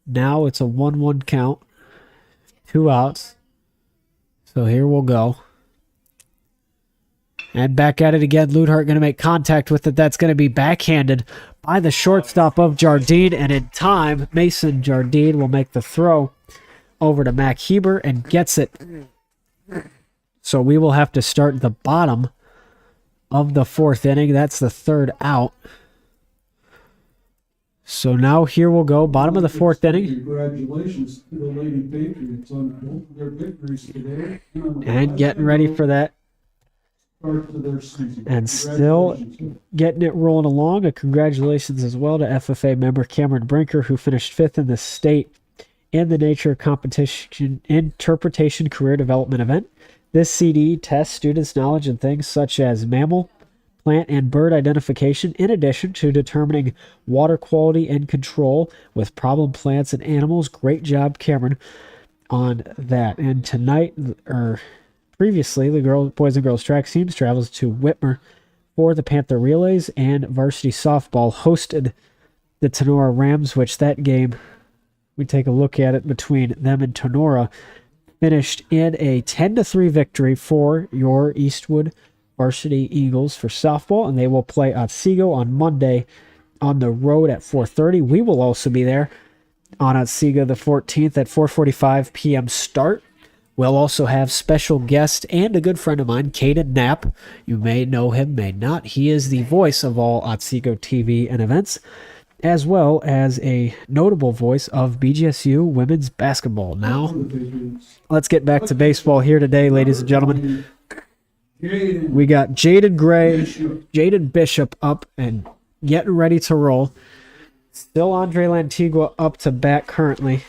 Now it's a 1-1 count. 2 outs. So here we'll go. And back at it again. Ludhart going to make contact with it. That's going to be backhanded by the shortstop of Jardine. And in time, Mason Jardine will make the throw over to Mac Heber and gets it. So we will have to start the bottom of the fourth inning. That's the third out. So now here we'll go, bottom of the fourth inning. Congratulations to the Lady Patriots on both of their victories today. And getting ready for that. Start to their season. And still getting it rolling along. A congratulations as well to FFA member Cameron Brinker, who finished fifth in the state in the Nature Competition Interpretation Career Development event. This CD tests students' knowledge in things such as mammal, plant, and bird identification, in addition to determining water quality and control with problem plants and animals. Great job, Cameron, on that. And tonight, or previously, the boys and girls track teams travels to Whitmer for the Panther Relays, and varsity softball hosted the Tenora Rams, which that game, we take a look at it between them and Tenora, finished in a 10-3 victory for your Eastwood Varsity Eagles for softball, and they will play Otsego on Monday on the road at 4:30. We will also be there on Otsego the 14th at 4:45 p.m. start. We'll also have special guest and a good friend of mine, Caden Knapp. You may know him, may not. He is the voice of all Otsego TV and events, as well as a notable voice of BGSU women's basketball. Now, let's get back to baseball here today, ladies and gentlemen. We got Jaden Gray, Jaden Bishop up and getting ready to roll. Still Andre Lantigua up to bat currently.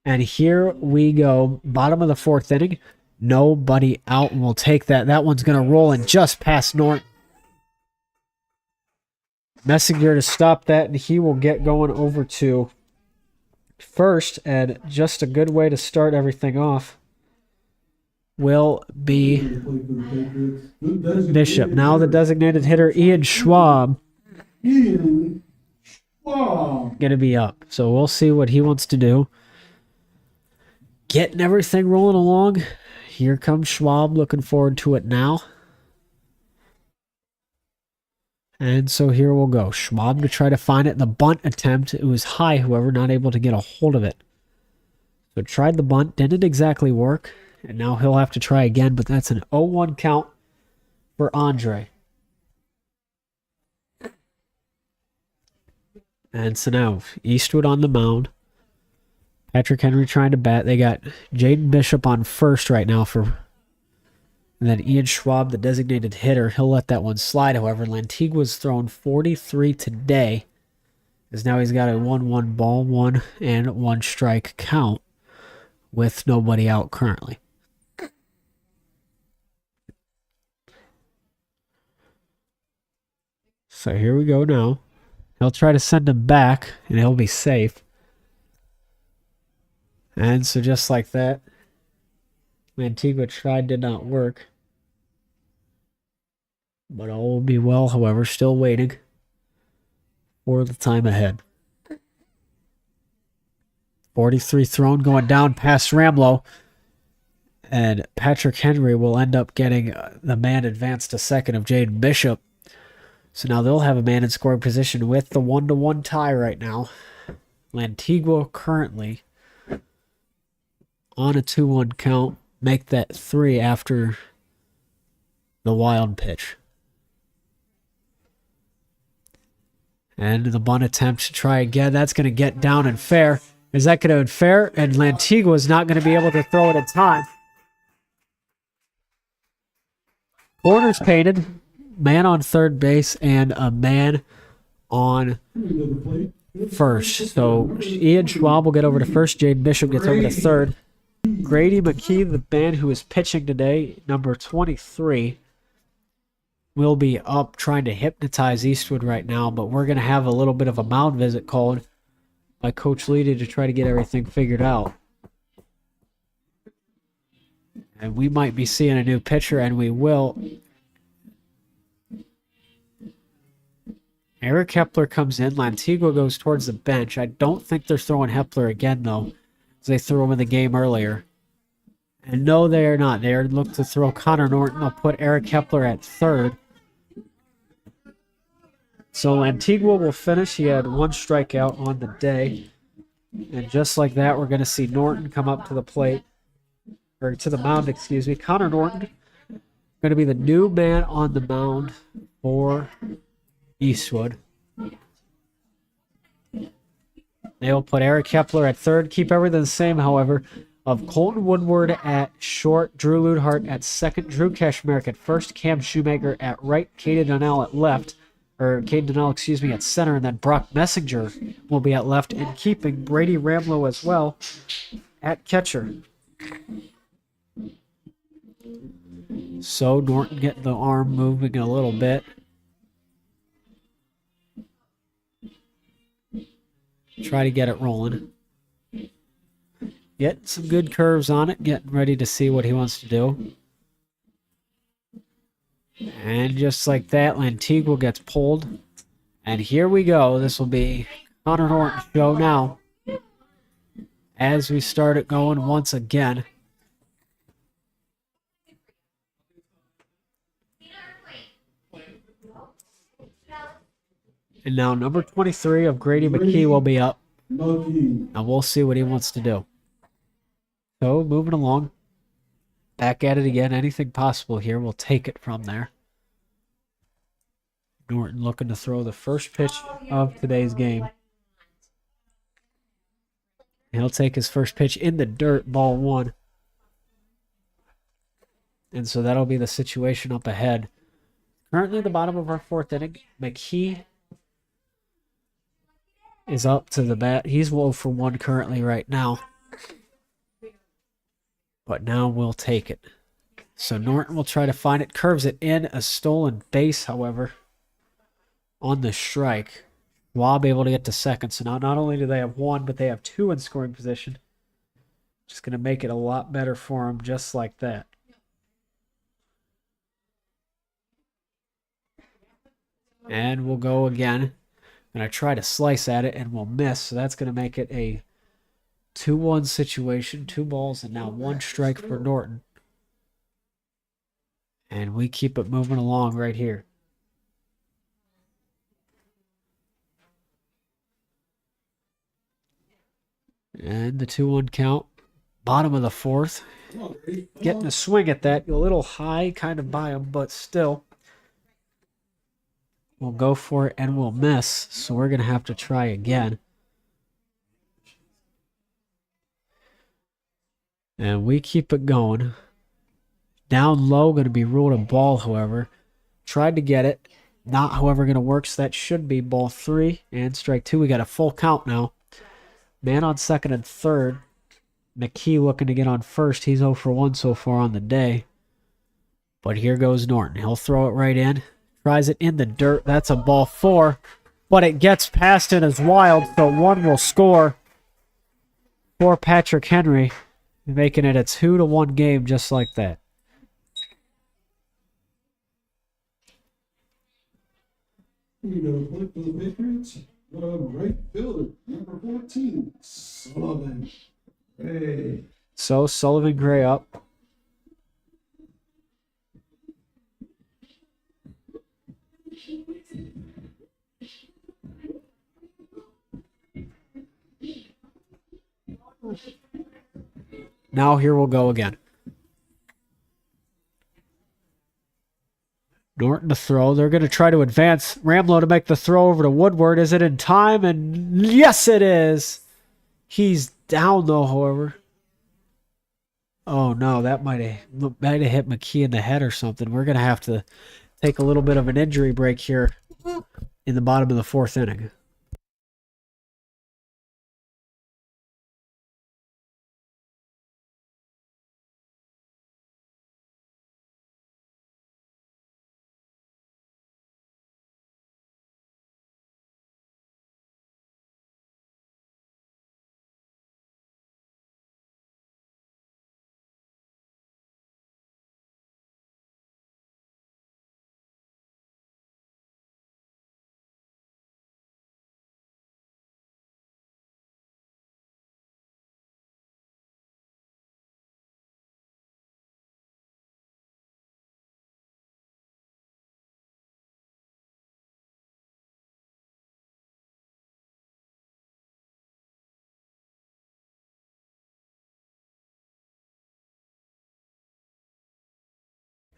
And here we go. Bottom of the fourth inning. Nobody out, and we'll take that. That one's going to roll in just past Norton. Messinger to stop that, and he will get going over to first. And just a good way to start everything off will be Bishop. Now the designated hitter, Ian Schwab, going to be up. So we'll see what he wants to do. Getting everything rolling along. Here comes Schwab. Looking forward to it now. And so here we'll go. Schwab to try to find it in the bunt attempt. It was high, however, not able to get a hold of it. So tried the bunt. Didn't exactly work. And now he'll have to try again, but that's an 0-1 count for Andre. And so now, Eastwood on the mound. Patrick Henry trying to bat. They got Jaden Bishop on first right now and then Ian Schwab, the designated hitter. He'll let that one slide, however. Lantigua's thrown 43 today, as now he's got a 1-1 ball, 1 and 1 strike count with nobody out currently. So here we go now. He'll try to send him back, and he'll be safe. And so just like that, Lantigua tried, did not work. But all will be well, however, still waiting for the time ahead. 43 thrown, going down past Ramlow. And Patrick Henry will end up getting the man advanced to second of Jaden Bishop. So now they'll have a man in scoring position with the 1-1 tie right now. Lantigua currently on a 2-1 count. Make that 3 after the wild pitch. And the bunt attempt to try again. That's going to get down and fair. Is that going to be fair? And Lantigua is not going to be able to throw it in time. Corners painted. Man on third base and a man on first. So Ian Schwab will get over to first. Jaden Bishop gets over to third. Grady McKee, the man who is pitching today, number 23, will be up trying to hypnotize Eastwood right now, but we're going to have a little bit of a mound visit called by Coach Leedy to try to get everything figured out. And we might be seeing a new pitcher, and we will. Eric Hepler comes in. Lantigua goes towards the bench. I don't think they're throwing Hepler again, though, because they threw him in the game earlier. And no, they are not. They are looking to throw Connor Norton. They'll put Eric Kepler at third. So Antigua will finish. He had 1 strikeout on the day. And just like that, we're going to see Norton come up to the plate. Or to the mound, excuse me. Connor Norton going to be the new man on the mound for Eastwood. They will put Eric Kepler at third. Keep everything the same, however, of Colton Woodward at short, Drew Ludhart at second, Drew Kashmerick at first, Cam Shoemaker at right, Caden Donnell at left, at center, and then Brock Messinger will be at left, and keeping Brady Ramlow as well at catcher. So Norton getting the arm moving a little bit. Try to get it rolling. Getting some good curves on it, getting ready to see what he wants to do. And just like that, Lantigua gets pulled. And here we go. This will be Connor Norton's show now. As we start it going once again. And now number 23 of Grady McKee will be up. And we'll see what he wants to do. So moving along. Back at it again. Anything possible here. We'll take it from there. Norton looking to throw the first pitch of today's game. He'll take his first pitch in the dirt, ball 1. And so that'll be the situation up ahead. Currently the bottom of our 4th inning. McKee is up to the bat. He's 0 for 1 currently right now. But now we'll take it. So Norton will try to find it. Curves it in. A stolen base, however, on the strike. Schwab able to get to second. So now not only do they have 1, but they have 2 in scoring position. Just going to make it a lot better for them just like that. And we'll go again. Going to try to slice at it, and we'll miss. So that's going to make it a 2-1 situation. 2 balls, and now 1 strike for Norton. And we keep it moving along right here. And the 2-1 count. Bottom of the 4th. Getting a swing at that. A little high kind of by him, but still. We'll go for it and we'll miss. So we're going to have to try again. And we keep it going. Down low, going to be ruled a ball, however. Tried to get it. Not, however, going to work. So that should be ball 3 and strike 2. We got a full count now. Man on second and third. McKee looking to get on first. He's 0 for 1 so far on the day. But here goes Norton. He'll throw it right in. Tries it in the dirt. That's a ball 4. But it gets past it as wild. So 1 will score for Patrick Henry. Making it a 2-1 game just like that. We got a play for the Patriots. Right fielder, number 14, Sullivan. Hey. So Sullivan Gray up. Now here we'll go again. Norton to throw. They're going to try to advance. Ramlow to make the throw over to Woodward. Is it in time? And yes, it is. He's down though, however. Oh no, that might have hit McKee in the head or something. We're going to have to take a little bit of an injury break here in the bottom of the 4th inning.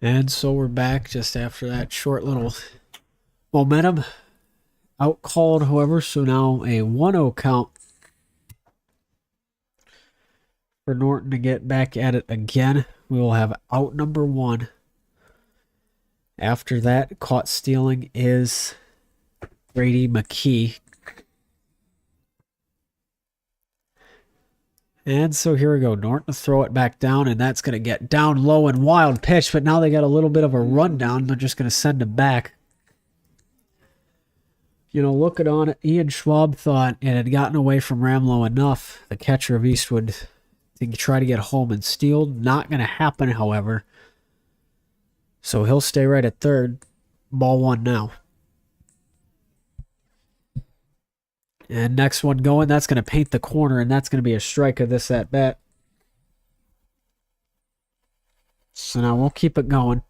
And so we're back just after that short little momentum. Out called, however, so now a 1-0 count for Norton to get back at it again. We will have out number 1. After that, caught stealing is Brady McKee. And so here we go. Norton to throw it back down, and that's going to get down low and wild pitch, but now they got a little bit of a rundown. They're just going to send him back. You know, looking on it, Ian Schwab thought it had gotten away from Ramlow enough, the catcher of Eastwood, to try to get home and steal. Not going to happen, however. So he'll stay right at third. Ball 1 now. And next one going, that's going to paint the corner, and that's going to be a strike of this at bat. So now we'll keep it going.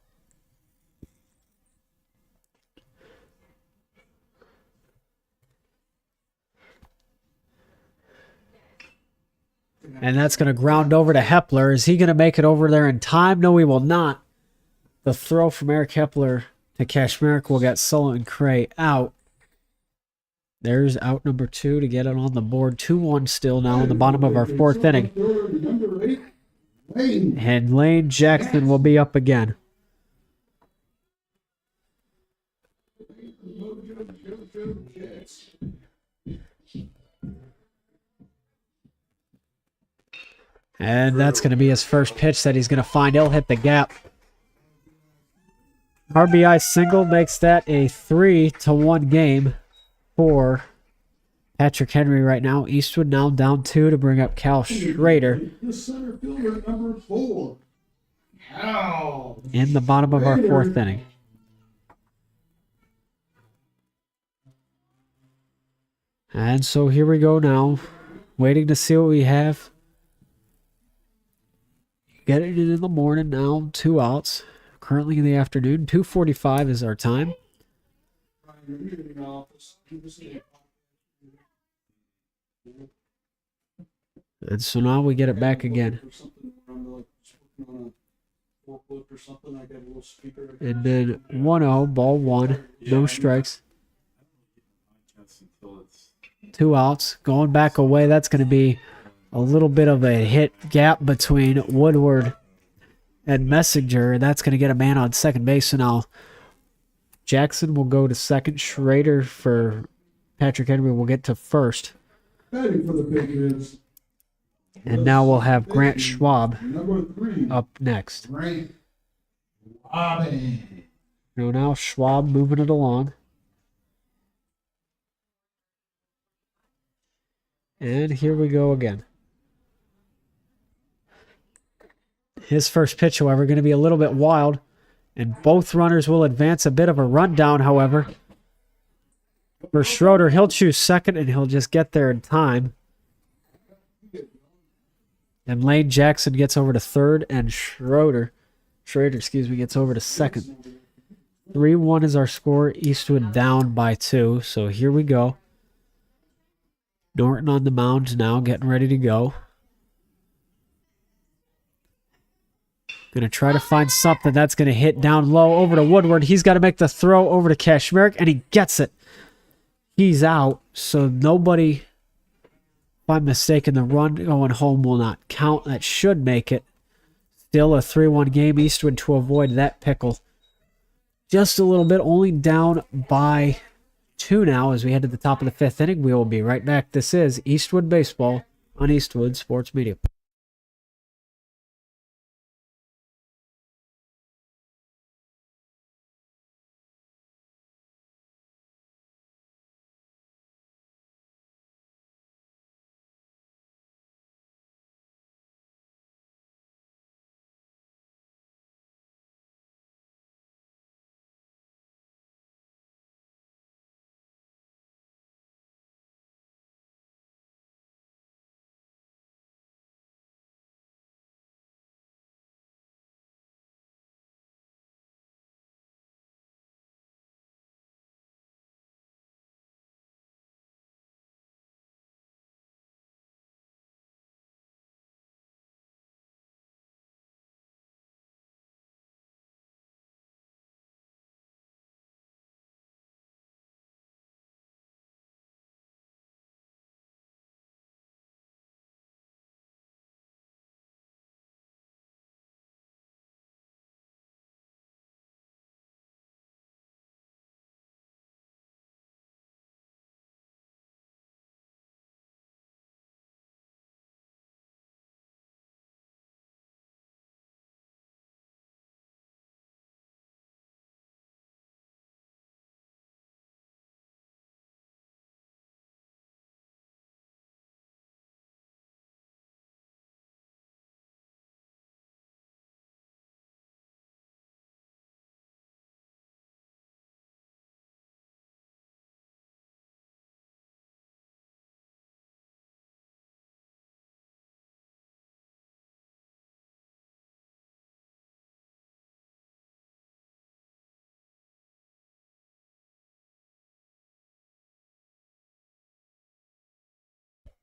And that's going to ground over to Hepler. Is he going to make it over there in time? No, he will not. The throw from Eric Hepler to Kashmerick will get Sullivan Cray out. There's out number 2 to get it on the board. 2-1 still now in the bottom of our 4th inning. And Lane Jackson will be up again. And that's going to be his first pitch that he's going to find. He'll hit the gap. RBI single makes that a 3-1 game for Patrick Henry right now. Eastwood now down 2 to bring up Cal Schrader. The center fielder, number 4. Cal. In the bottom of our 4th inning. And so here we go now. Waiting to see what we have. Getting it in the morning now. 2 outs. Currently in the afternoon. 2:45 is our time. And so now we get it back again. And then 1-0, ball 1, no strikes. 2 outs. Going back away, that's going to be a little bit of a hit gap between Woodward and Messenger. That's going to get a man on second base. So now Jackson will go to second. Schrader for Patrick Henry will get to first. Batting for the Patriots. And now we'll have Grant Schwab Number 3. up next. Grant Schwab. So now Schwab moving it along. And here we go again. His first pitch, however, going to be a little bit wild. And both runners will advance. A bit of a rundown, however. For Schroeder, he'll choose second, and he'll just get there in time. And Lane Jackson gets over to third, and Schrader, gets over to second. 3-1 is our score. Eastwood down by 2. So here we go. Norton on the mound now, getting ready to go. Going to try to find something that's going to hit down low over to Woodward. He's got to make the throw over to Kashmerick, and he gets it. He's out, so nobody, if I'm mistaken, the run going home will not count. That should make it. Still a 3-1 game. Eastwood to avoid that pickle. Just a little bit, only down by 2 now as we head to the top of the 5th inning. We will be right back. This is Eastwood Baseball on Eastwood Sports Media.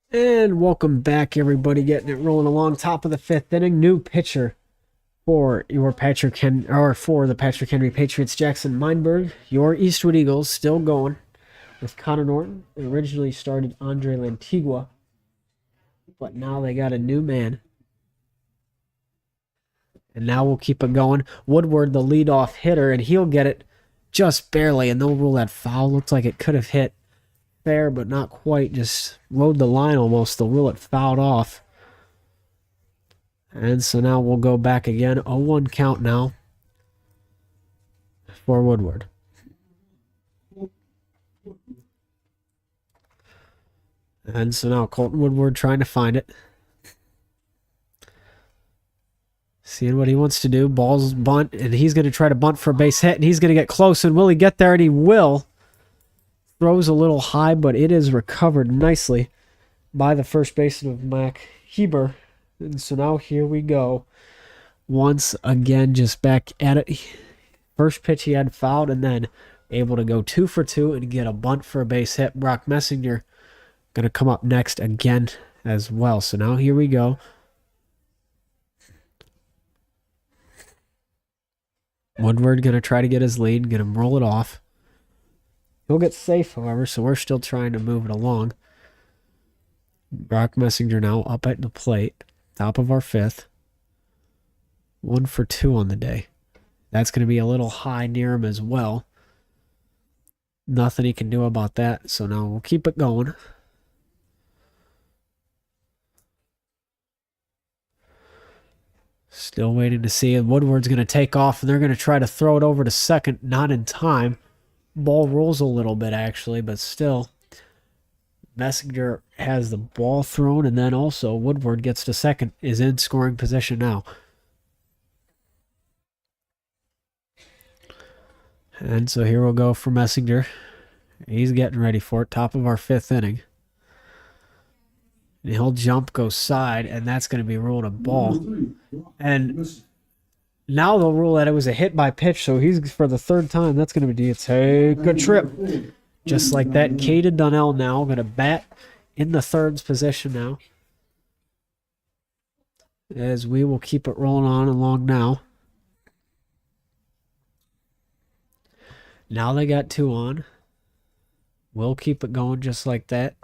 And welcome back, everybody. Getting it rolling along. Top of the fifth inning. New pitcher for your for the Patrick Henry Patriots. Jackson Meinberg. Your Eastwood Eagles still going with Connor Norton. They originally started Andre Lantigua, but now they got a new man. And now we'll keep it going. Woodward, the leadoff hitter, and he'll get it just barely, and they'll rule that foul. Looks like it could have hit fair, but not quite. Just rode the line almost. They'll rule it fouled off. And so now we'll go back again. 0-1 count now for Woodward. And so now Colton Woodward trying to find it. Seeing what he wants to do. Ball's bunt, and he's going to try to bunt for a base hit, and he's going to get close. And will he get there? And he will. Throws a little high, but it is recovered nicely by the first baseman of Mac Heber. And so now here we go. Once again, just back at it. First pitch he had fouled, and then able to go 2 for 2 and get a bunt for a base hit. Brock Messinger going to come up next again as well. So now here we go. Woodward going to try to get his lead, get him roll it off. He'll get safe, however, so we're still trying to move it along. Brock Messinger now up at the plate, top of our fifth. 1 for 2 on the day. That's going to be a little high near him as well. Nothing he can do about that, so now we'll keep it going. Still waiting to see if Woodward's going to take off, and they're going to try to throw it over to second. Not in time. Ball rolls a little bit, actually, but still. Messinger has the ball thrown, and then also Woodward gets to second, is in scoring position now. And so here we'll go for Messinger. He's getting ready for it, top of our fifth inning. And he'll jump, go side, and that's going to be ruled a ball. And now they'll rule that it was a hit by pitch, so he's, for the third time, that's going to be take a trip. Just like that, Caden Donnell now going to bat in the thirds position now. As we will keep it rolling on along now. Now they got 2 on. We'll keep it going just like that.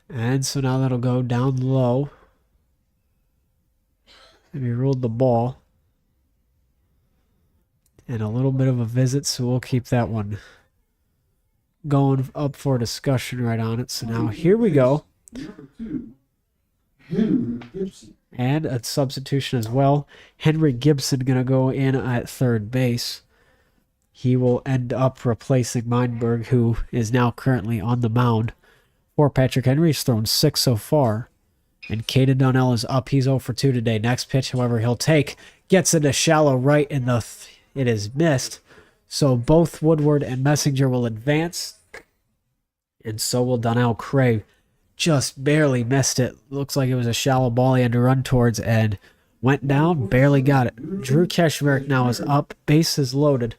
And so now that'll go down low. And we ruled the ball. And a little bit of a visit, so we'll keep that one going up for discussion right on it. So now here we go. And a substitution as well. Henry Gibson going to go in at third base. He will end up replacing Meinberg, who is now currently on the mound. For Patrick Henry, he's thrown 6 so far. And Caden Donnell is up. He's 0 for 2 today. Next pitch, however, he'll take. Gets into shallow right, and it is missed. So both Woodward and Messinger will advance. And so will Donnell Cray. Just barely missed it. Looks like it was a shallow ball he had to run towards and went down. Barely got it. Drew Kashmerick now is up. Bases loaded.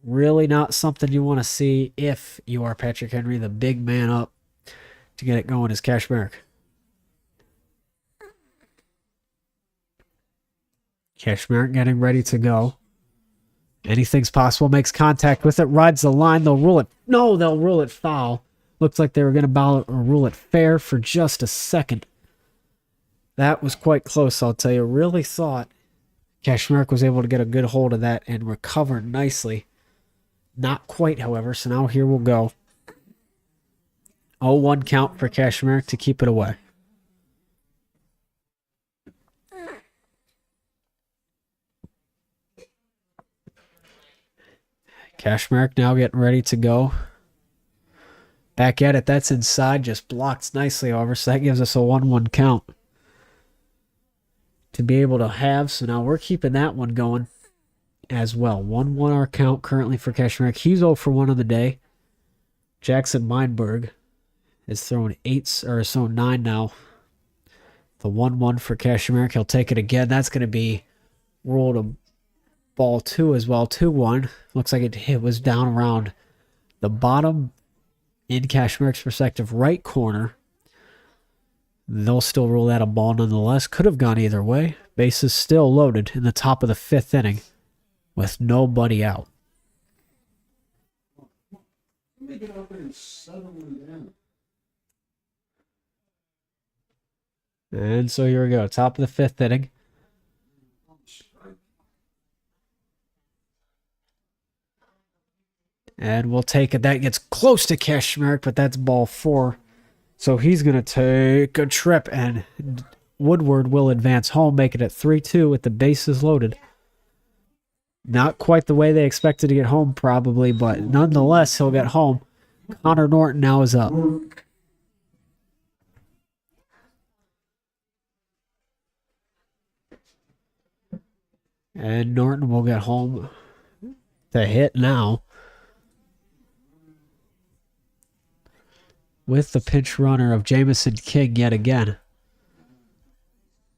Really not something you want to see if you are Patrick Henry, the big man up to get it going is Kashmerick. Kashmerick getting ready to go. Anything's possible. Makes contact with it. Rides the line. They'll rule it. No, they'll rule it foul. Looks like they were going to rule it fair for just a second. That was quite close, I'll tell you. Really thought Kashmerick was able to get a good hold of that and recover nicely. Not quite, however, so now here we'll go. 0-1 count for Kashmerick to keep it away. Kashmerick now getting ready to go. Back at it, that's inside, just blocked nicely, however, so that gives us a 1-1 count to be able to have. So now we're keeping that one going as well. 1-1 our count currently for Kashmerick. He's 0 for 1 on the day. Jackson Meinberg is throwing 9 now. The 1-1 for Kashmerick. He'll take it again. That's going to be ruled a ball 2 as well. 2-1. Looks like it was down around the bottom in Kashmir's perspective right corner. They'll still rule that a ball nonetheless. Could have gone either way. Bases still loaded in the top of the 5th inning with nobody out. Let me get out there and settle them down. And so here we go. Top of the 5th inning. And we'll take it. That gets close to Kashmir, but that's ball 4. So he's going to take a trip, and Woodward will advance home, making it 3-2 with the bases loaded. Not quite the way they expected to get home, probably, but nonetheless, he'll get home. Connor Norton now is up. And Norton will get home to hit now. With the pinch runner of Jamison King yet again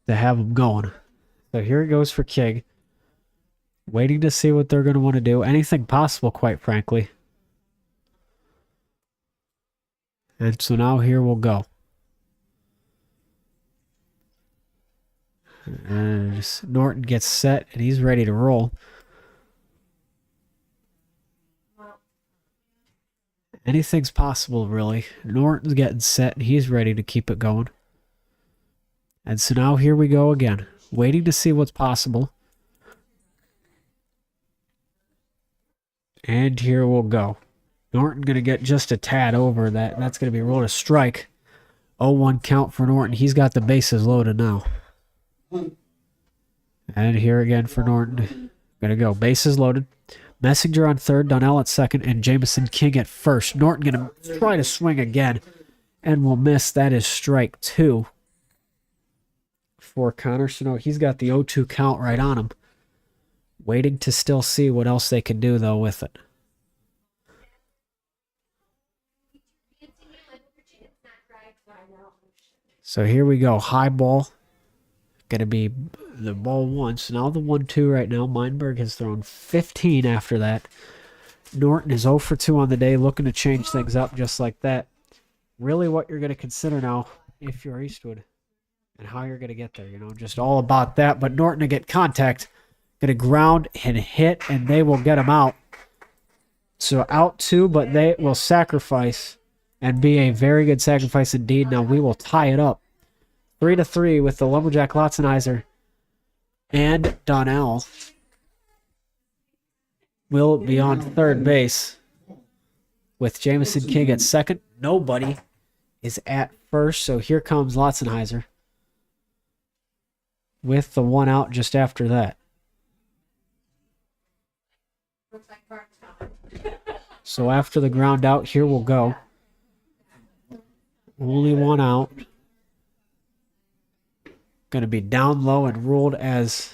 to have him going. So here it goes for King. Waiting to see what they're going to want to do. Anything possible, quite frankly. And so now here we'll go. And Norton gets set and he's ready to roll. Anything's possible, really. Norton's getting set, and he's ready to keep it going. And so now here we go again. Waiting to see what's possible. And here we'll go. Norton going to get just a tad over that. That's going to be ruled a strike. 0-1 count for Norton. He's got the bases loaded now. And here again for Norton. Going to go. Bases loaded. Messenger on third, Donnell at second, and Jamison King at first. Norton going to try to swing again and will miss. That is strike 2 for Connor. So no, he's got the 0-2 count right on him. Waiting to still see what else they can do, though, with it. So here we go. High ball. Going to be the ball 1. So now the 1-2 right now. Meinberg has thrown 15 after that. Norton is 0 for 2 on the day, looking to change things up just like that. Really what you're going to consider now if you're Eastwood and how you're going to get there. You know, just all about that. But Norton to get contact. Going to ground and hit, and they will get him out. So out 2, but they will sacrifice and be a very good sacrifice indeed. Now we will tie it up. 3-3 with the Lumberjack Lotzenizer and Donnell will be on third base with Jamison King at second. Nobody is at first, so here comes Lotzenizer with the 1 out just after that. So after the ground out, here we'll go. Only 1 out. Going to be down low and ruled as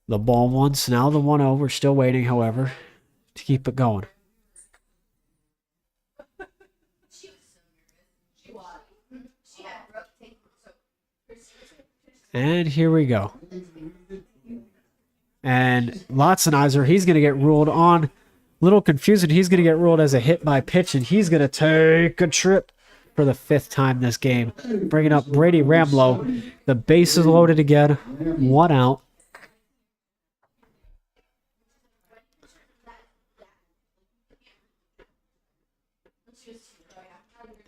the ball 1. So now the 1-0. We're still waiting, however, to keep it going. And here we go. And Lotzenizer, he's going to get ruled on. Little confusing. He's going to get ruled as a hit by pitch, and he's going to take a trip for the 5th time this game. Bringing up Brady Ramlow. The base is loaded again. 1 out.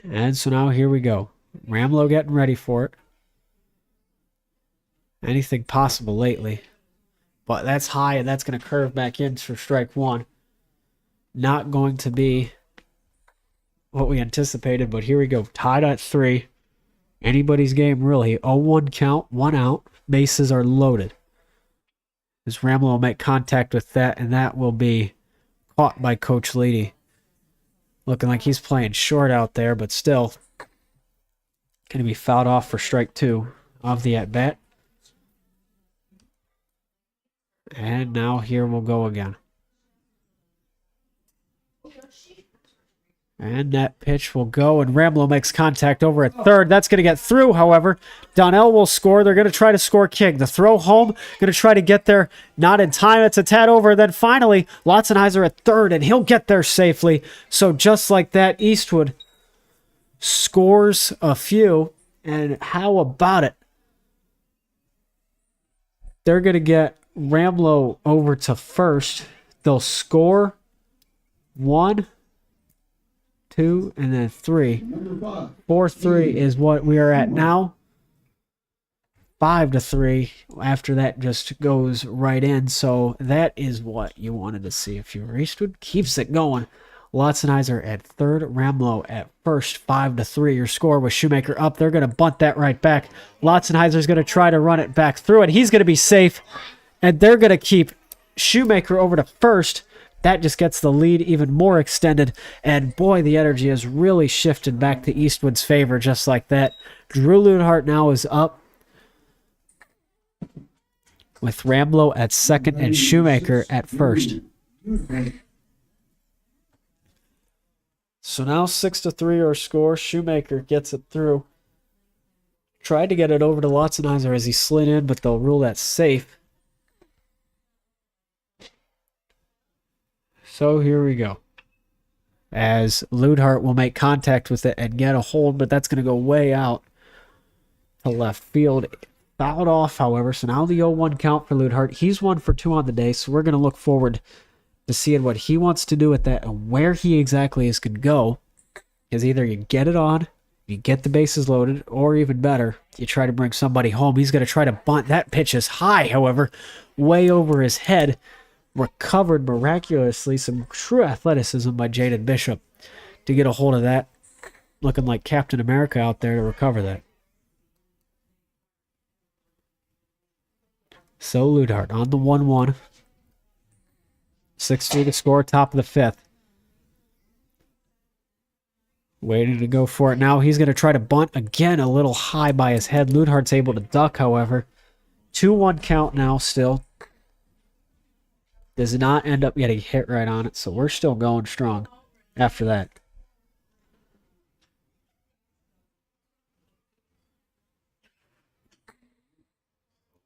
And so now here we go. Ramlow getting ready for it. Anything possible lately. But that's high, and that's going to curve back in for strike 1. Not going to be what we anticipated, but here we go. Tied at 3. Anybody's game, really. 0-1 count, 1 out. Bases are loaded. As Ramlow will make contact with that, and that will be caught by Coach Leedy. Looking like he's playing short out there, but still going to be fouled off for strike 2 of the at-bat. And now here we'll go again. And that pitch will go, and Ramlo makes contact over at third. That's going to get through, however. Donnell will score. They're going to try to score King. The throw home, going to try to get there. Not in time. It's a tad over. Then finally, Lotzenheiser at third, and he'll get there safely. So just like that, Eastwood scores a few. And how about it? They're going to get Ramlo over to first. They'll score 1, 2, and then 3. 4-3 is what we are at now. 5-3 after that just goes right in. So that is what you wanted to see if you were Eastwood. Keeps it going. Lotzenheiser at third, Ramlo at first, 5-3. Your score with Shoemaker up. They're going to bunt that right back. Lotzenheiser's going to try to run it back through it. He's going to be safe, and they're going to keep Shoemaker over to first. That just gets the lead even more extended, and boy, the energy has really shifted back to Eastwood's favor just like that. Drew Ludhart now is up with Ramlo at second and Shoemaker at first. So now 6-3 our score. Shoemaker gets it through. Tried to get it over to Lotzenheiser as he slid in, but they'll rule that safe. So here we go. As Ludhart will make contact with it and get a hold, but that's going to go way out to left field. Fouled off, however, so now the 0-1 count for Ludhart. He's 1 for 2 on the day, so we're going to look forward to seeing what he wants to do with that and where he exactly is going to go. Because either you get it on, you get the bases loaded, or even better, you try to bring somebody home. He's going to try to bunt. That pitch is high, however, way over his head. Recovered miraculously. Some true athleticism by Jaden Bishop to get a hold of that. Looking like Captain America out there to recover that. So Ludhart on the 1-1. 6-3 to score, top of the fifth. Waiting to go for it now. He's going to try to bunt again, a little high by his head. Ludhart's able to duck, however. 2-1 count now still. Does not end up getting hit right on it, so we're still going strong after that.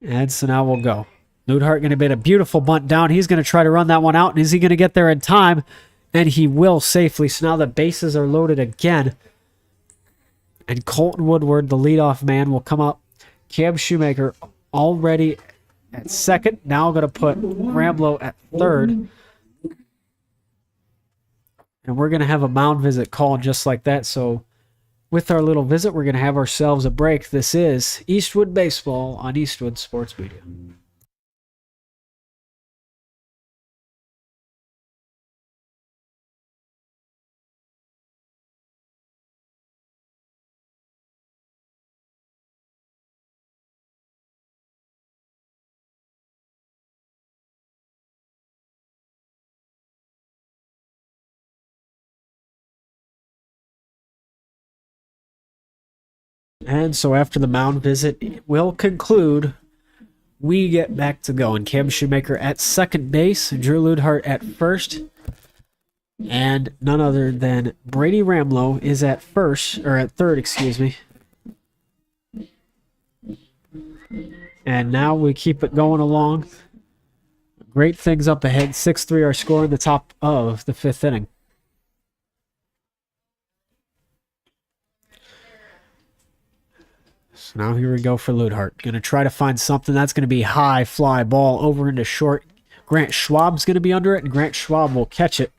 And so now we'll go. Ludhart going to make a beautiful bunt down. He's going to try to run that one out. And is he going to get there in time? And he will safely. So now the bases are loaded again. And Colton Woodward, the leadoff man, will come up. Cam Shoemaker already at second. Now going to put Ramlo at third. And we're going to have a mound visit called just like that. So with our little visit, we're going to have ourselves a break. This is Eastwood Baseball on Eastwood Sports Media. And so after the mound visit will conclude, we get back to going. Cam Shoemaker at second base, Drew Ludhart at first, and none other than Brady Ramlo is at first, or at third, excuse me. And now we keep it going along. Great things up ahead. 6-3 our score in the top of the fifth inning. So now here we go for Ludhart. Going to try to find something. That's going to be high fly ball over into short. Grant Schwab's going to be under it, and Grant Schwab will catch it.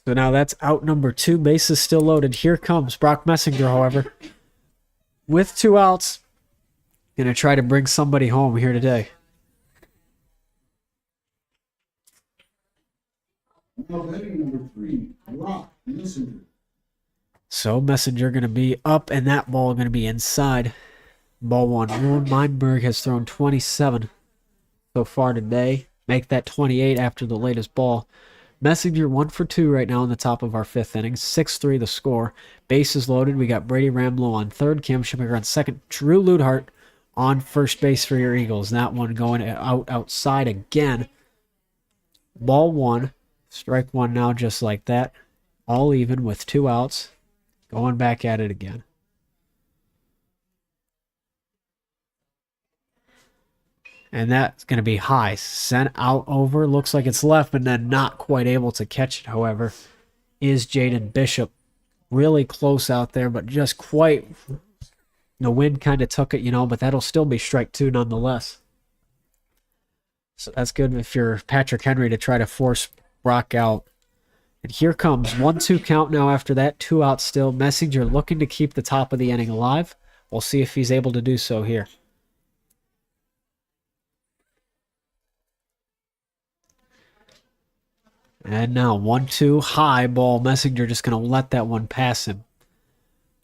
So now that's out number 2. Bases still loaded. Here comes Brock Messinger, however. With 2 outs. Going to try to bring somebody home here today. Now batting number 3, Brock Messenger. So Messenger going to be up, and that ball going to be inside. Ball 1. Ron Meinberg has thrown 27 so far today. Make that 28 after the latest ball. Messenger 1 for 2 right now in the top of our fifth inning. 6-3 the score. Bases loaded. We got Brady Ramlo on third. Cam Shoemaker on second. Drew Ludhart on first base for your Eagles. That one going outside again. Ball one. Strike one now just like that. All even with 2 outs. Going back at it again. And that's going to be high. Sent out over. Looks like it's left, but then not quite able to catch it, however, is Jaden Bishop. Really close out there, but just quite. The wind kind of took it, but that'll still be strike 2 nonetheless. So that's good if you're Patrick Henry to try to force Brock out. And here comes 1-2 count now after that. 2 outs still. Messenger looking to keep the top of the inning alive. We'll see if he's able to do so here. And now 1-2 high ball. Messenger just going to let that one pass him.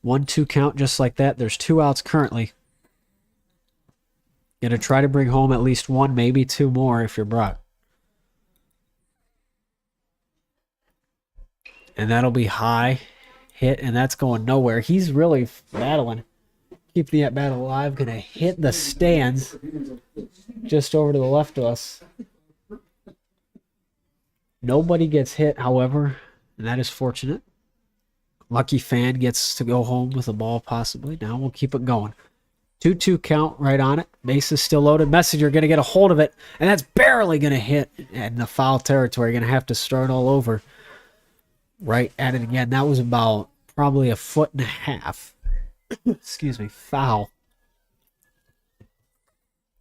1-2 count just like that. There's 2 outs currently. Going to try to bring home at least 1, maybe 2 more if you're Brock. And that'll be high hit, and that's going nowhere. He's really battling. Keep the at-bat alive. Going to hit the stands just over to the left of us. Nobody gets hit, however, and that is fortunate. Lucky fan gets to go home with a ball possibly. Now we'll keep it going. 2-2 count right on it. Base is still loaded. Messenger going to get a hold of it, and that's barely going to hit in the foul territory. Going to have to start all over. Right at it again. That was about probably 1.5 feet. Excuse me, foul.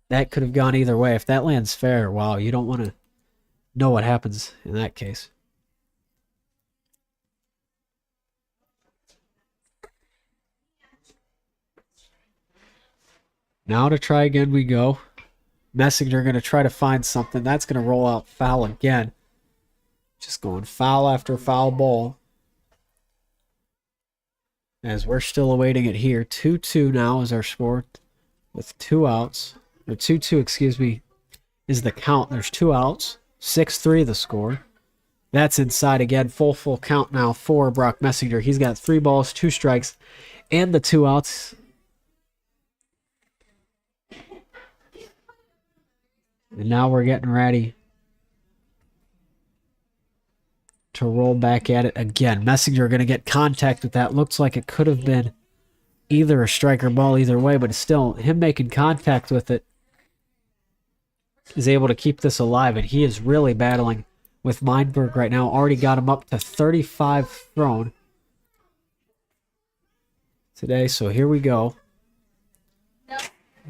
That could have gone either way. If that lands fair, wow, you don't want to know what happens in that case. Now to try again we go. Messenger going to try to find something. That's going to roll out foul again. Just going foul after foul ball. As we're still awaiting it here. 2-2 now is our score with 2 outs. Or 2-2, excuse me, is the count. There's 2 outs. 6-3 the score. That's inside again. Full count now for Brock Messenger. He's got 3 balls, 2 strikes, and the 2 outs. And now we're getting ready to roll back at it again. Messenger going to get contact with that. Looks like it could have been either a strike or ball either way, but it's still him making contact with it is able to keep this alive, and he is really battling with Meinberg right now. Already got him up to 35 thrown today, so here we go.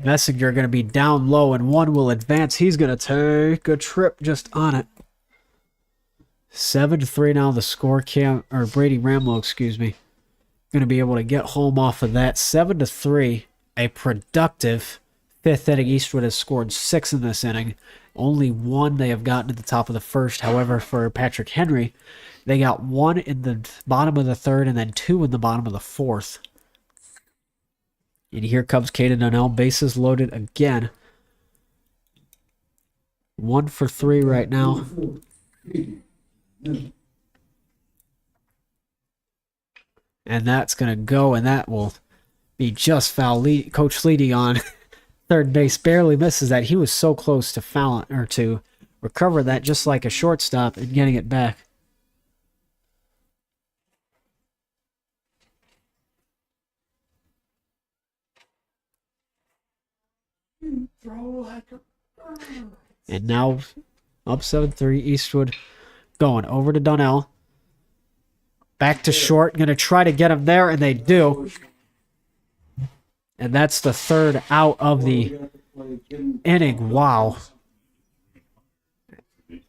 Messenger going to be down low, and 1 will advance. He's going to take a trip just on it. 7-3 now the score. Brady Ramlow, excuse me, going to be able to get home off of that. 7-3, a productive 5th inning. Eastwood has scored 6 in this inning. Only 1 they have gotten at the top of the first. However, for Patrick Henry, they got 1 in the bottom of the 3rd and then 2 in the bottom of the 4th. And here comes Caden Donnell. Bases loaded again. 1 for 3 right now. And that's going to go, and that will be just foul. Coach Leedy on third base barely misses that. He was so close to foul or to recover that just like a shortstop and getting it back. And now up 7-3, Eastwood going over to Donnell. Back to short, going to try to get him there, and they do. And that's the 3rd out of the inning. Wow.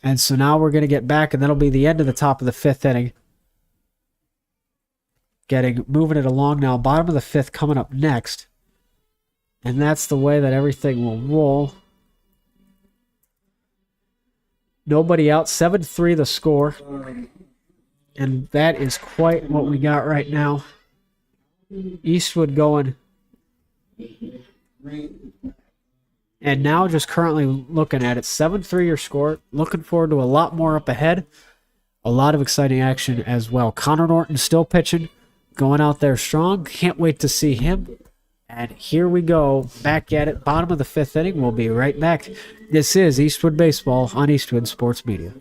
And so now we're going to get back, and that'll be the end of the top of the 5th inning. Moving it along now. Bottom of the 5th coming up next. And that's the way that everything will roll. Nobody out. 7-3 the score. And that is quite what we got right now. Eastwood going. And now just currently looking at it. 7-3 your score. Looking forward to a lot more up ahead. A lot of exciting action as well. Connor Norton still pitching. Going out there strong. Can't wait to see him. And here we go, back at it, bottom of the 5th inning. We'll be right back. This is Eastwood Baseball on Eastwood Sports Media.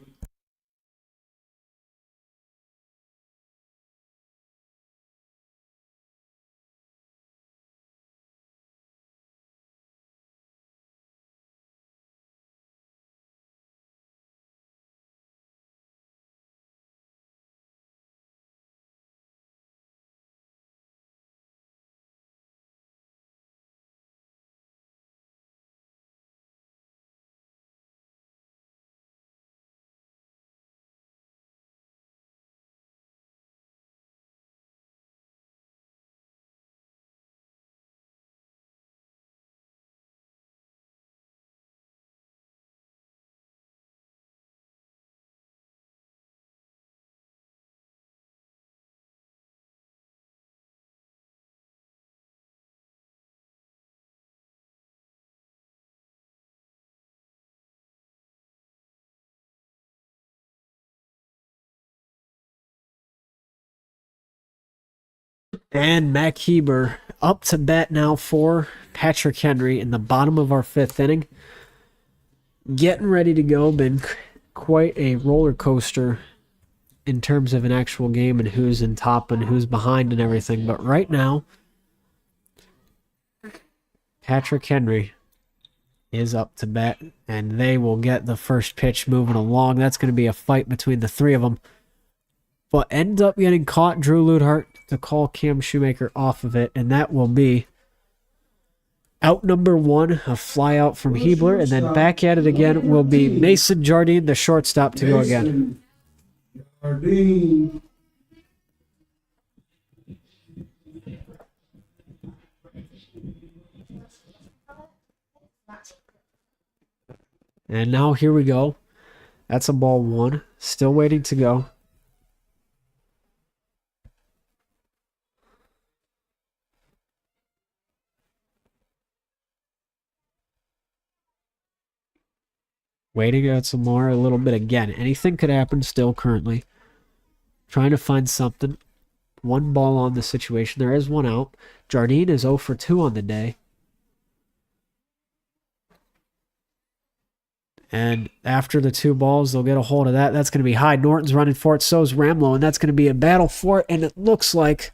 And Mac Heber up to bat now for Patrick Henry in the bottom of our 5th inning. Getting ready to go. Been quite a roller coaster in terms of an actual game and who's in top and who's behind and everything. But right now, Patrick Henry is up to bat, and they will get the first pitch moving along. That's going to be a fight between the 3 of them. But ends up getting caught. Drew Ludhart to call Cam Shoemaker off of it, and that will be out number 1, a fly out from Hebler, and then back at it again will be Mason Jardine, the shortstop, to go again. Jardine. And now here we go. That's a ball 1. Still waiting to go. Waiting out some more, a little bit again. Anything could happen still currently. Trying to find something. 1 ball on the situation. There is 1 out. Jardine is 0 for 2 on the day. And after the 2 balls, they'll get a hold of that. That's going to be high. Norton's running for it. So is Ramlow. And that's going to be a battle for it. And it looks like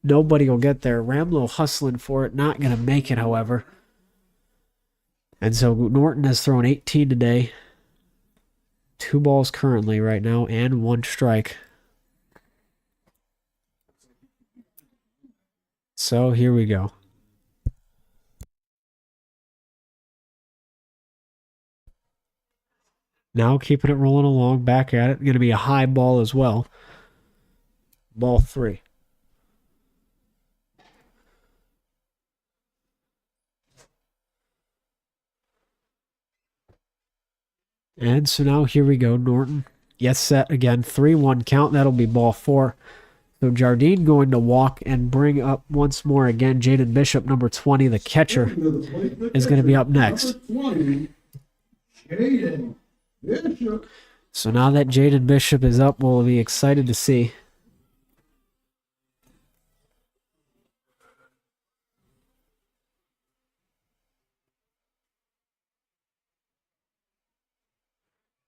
nobody will get there. Ramlow hustling for it. Not going to make it, however. And so Norton has thrown 18 today. 2 balls currently right now and 1 strike. So here we go. Now keeping it rolling along, back at it. Going to be a high ball as well. Ball 3. And so now here we go. Norton gets set again. 3-1 count. That'll be ball 4. So Jardine going to walk and bring up once more again. Jaden Bishop, number 20, the catcher, is going to be up next. So now that Jaden Bishop is up, we'll be excited to see.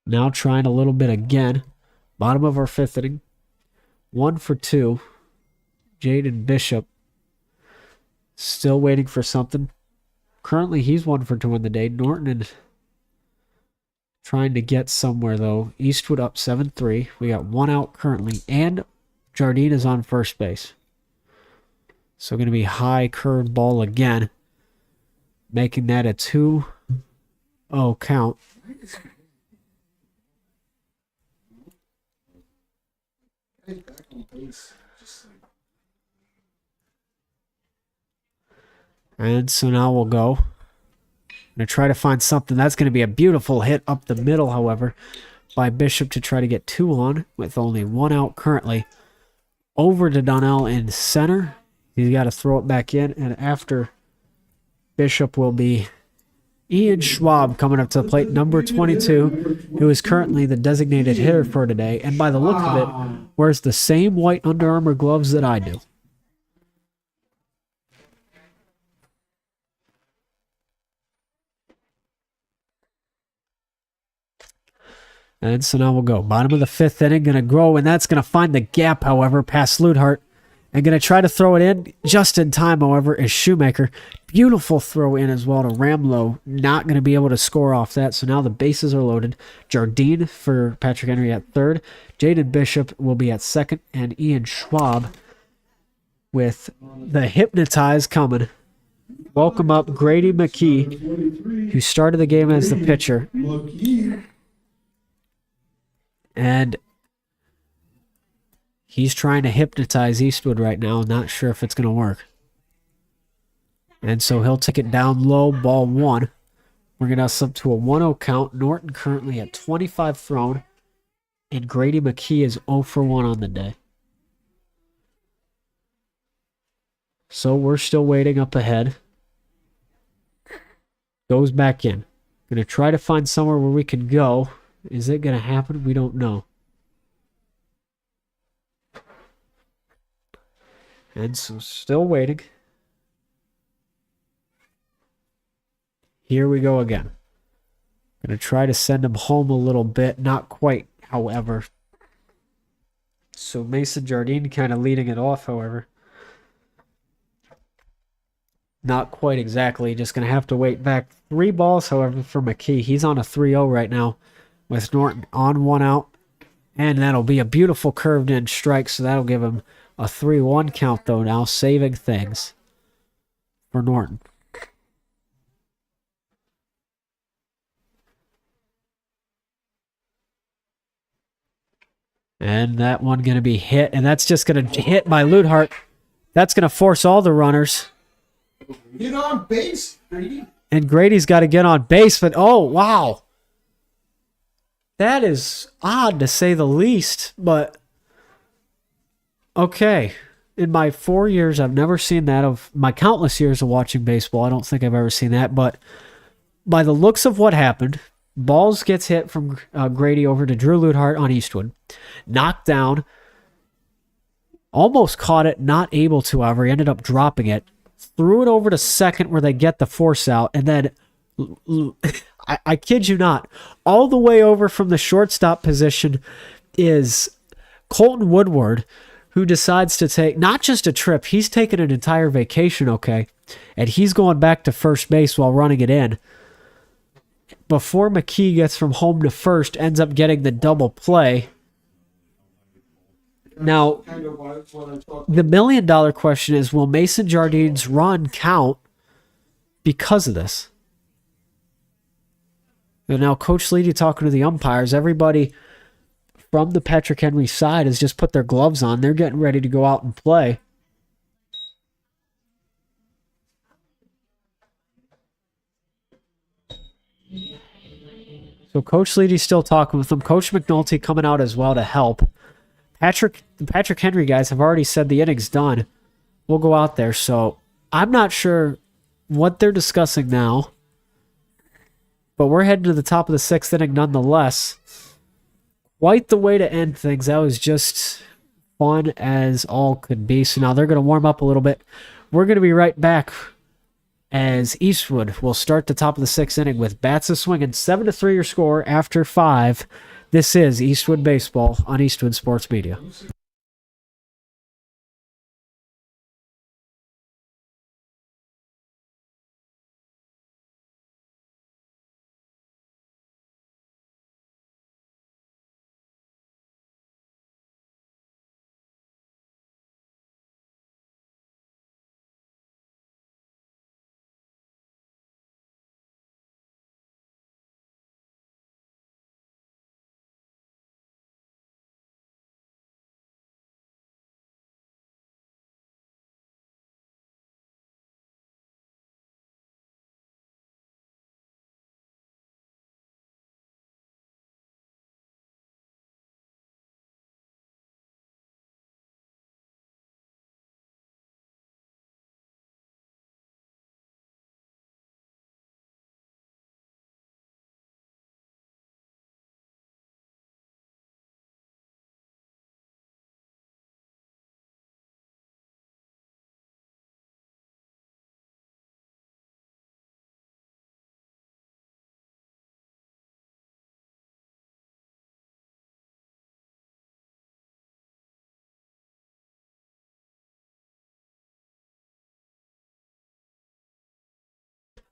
Now trying a little bit again. Bottom of our 5th inning. 1 for 2. Jaden Bishop still waiting for something. Currently, he's 1 for 2 on the day. Norton and trying to get somewhere, though. Eastwood up 7-3. We got 1 out currently, and Jardine is on first base. So going to be high curved ball again, making that a 2-0 count. And so now we'll go. I'm going to try to find something. That's going to be a beautiful hit up the middle, however, by Bishop to try to get 2 on with only 1 out currently. Over to Donnell in center. He's got to throw it back in, and after Bishop will be Ian Schwab coming up to the plate, number 22, who is currently the designated hitter for today, and by the look of it, wears the same white Under Armour gloves that I do. And so now we'll go. Bottom of the 5th inning, going to grow, and that's going to find the gap, however, past Ludhart. And going to try to throw it in just in time, however, is Shoemaker. Beautiful throw in as well to Ramlow. Not going to be able to score off that. So now the bases are loaded. Jardine for Patrick Henry at 3rd. Jaden Bishop will be at 2nd. And Ian Schwab with the hypnotize coming. Welcome up Grady McKee, who started the game as the pitcher. And he's trying to hypnotize Eastwood right now. Not sure if it's going to work. And so he'll take it down low, ball 1. We're going to us up to a 1-0 count. Norton currently at 25 thrown. And Grady McKee is 0 for 1 on the day. So we're still waiting up ahead. Goes back in. Going to try to find somewhere where we can go. Is it going to happen? We don't know. And so still waiting. Here we go again. Going to try to send him home a little bit. Not quite, however. So Mason Jardine kind of leading it off, however. Not quite exactly. Just going to have to wait back. 3 balls, however, for McKee. He's on a 3-0 right now with Norton on 1 out. And that'll be a beautiful curved in strike, so that'll give him a 3-1 count, though, now, saving things for Norton. And that one going to be hit, and that's just going to hit by Luthart. That's going to force all the runners. Get on base, Grady. And Grady's got to get on base, but oh, wow. That is odd to say the least, but okay. In my 4 years, I've never seen that. Of my countless years of watching baseball, I don't think I've ever seen that, but by the looks of what happened, balls gets hit from Grady over to Drew Luthart on Eastwood. Knocked down. Almost caught it, not able to, however. He ended up dropping it. Threw it over to second where they get the force out, and then I kid you not, all the way over from the shortstop position is Colton Woodward, who decides to take not just a trip, he's taking an entire vacation, okay? And he's going back to first base while running it in. Before McKee gets from home to first, ends up getting the double play. Now, the $1 million question is, will Mason Jardine's run count because of this? And now Coach Leedy talking to the umpires. Everybody from the Patrick Henry side has just put their gloves on. They're getting ready to go out and play. So Coach Leedy's still talking with them. Coach McNulty coming out as well to help. The Patrick Henry guys have already said the inning's done. We'll go out there. So I'm not sure what they're discussing now. But we're heading to the top of the 6th inning nonetheless. Quite the way to end things. That was just fun as all could be. So now they're going to warm up a little bit. We're going to be right back as Eastwood will start the top of the 6th inning with bats a-swinging. 7-3 your score after 5. This is Eastwood Baseball on Eastwood Sports Media.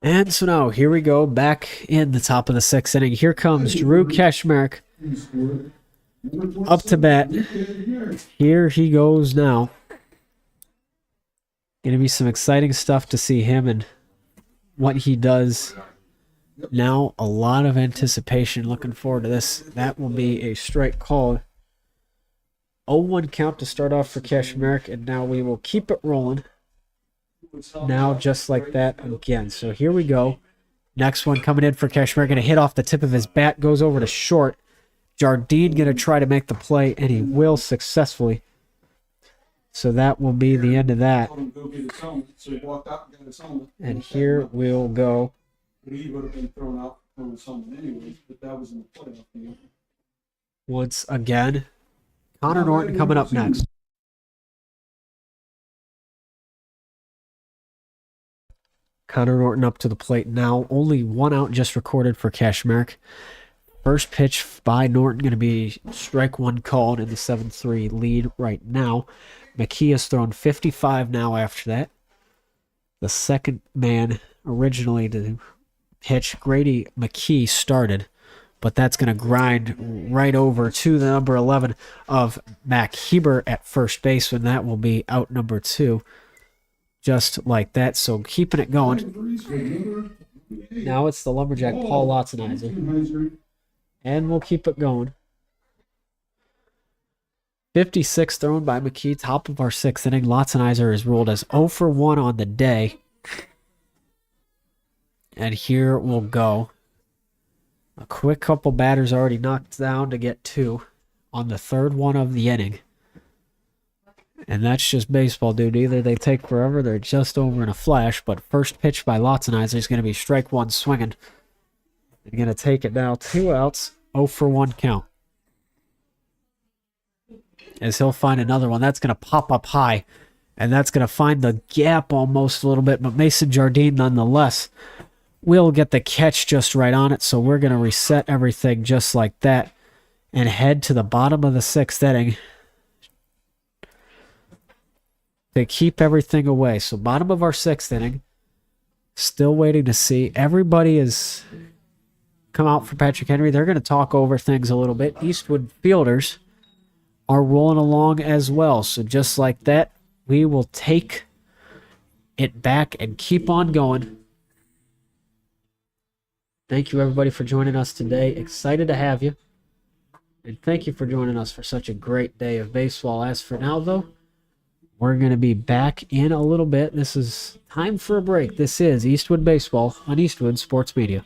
And so now, here we go, back in the top of the 6th inning. Here comes Drew Kashmarek up to bat. Here he goes now. Going to be some exciting stuff to see him and what he does. Now, a lot of anticipation. Looking forward to this. That will be a strike called. 0-1 count to start off for Kashmarek, and now we will keep it rolling. Now, just like that again. So here we go. Next one coming in for Kashmarek. Going to hit off the tip of his bat. Goes over to short. Jardine going to try to make the play, and he will successfully. So that will be the end of that. And here we'll go. He would have been thrown out for someone anyways, but that was in the playoff game. Once again, Connor Norton coming up next. Connor Norton up to the plate now. Only one out just recorded for Kashmarek. First pitch by Norton going to be strike one called in the 7-3 lead right now. McKee has thrown 55 now after that. The second man originally to pitch, Grady McKee, started, but that's going to grind right over to the number 11 of Mac Heber at first base, and that will be out number 2. Just like that, so keeping it going. Now it's the Lumberjack Paul Lotzenizer, and we'll keep it going. 56 thrown by McKee, top of our 6th inning. Lotzenizer is ruled as 0 for 1 on the day. And here we'll go. A quick couple batters already knocked down to get 2 on the 3rd one of the inning. And that's just baseball, dude. Either they take forever, they're just over in a flash. But first pitch by Lotzenizer is going to be strike one swinging. They're going to take it now. 2 outs, 0 for 1 count. As he'll find another one. That's going to pop up high. And that's going to find the gap almost a little bit. But Mason Jardine, nonetheless, will get the catch just right on it. So we're going to reset everything just like that. And head to the bottom of the 6th inning. They keep everything away. So bottom of our 6th inning. Still waiting to see. Everybody is come out for Patrick Henry. They're going to talk over things a little bit. Eastwood fielders are rolling along as well. So just like that, we will take it back and keep on going. Thank you, everybody, for joining us today. Excited to have you. And thank you for joining us for such a great day of baseball. As for now, though, we're going to be back in a little bit. This is time for a break. This is Eastwood Baseball on Eastwood Sports Media.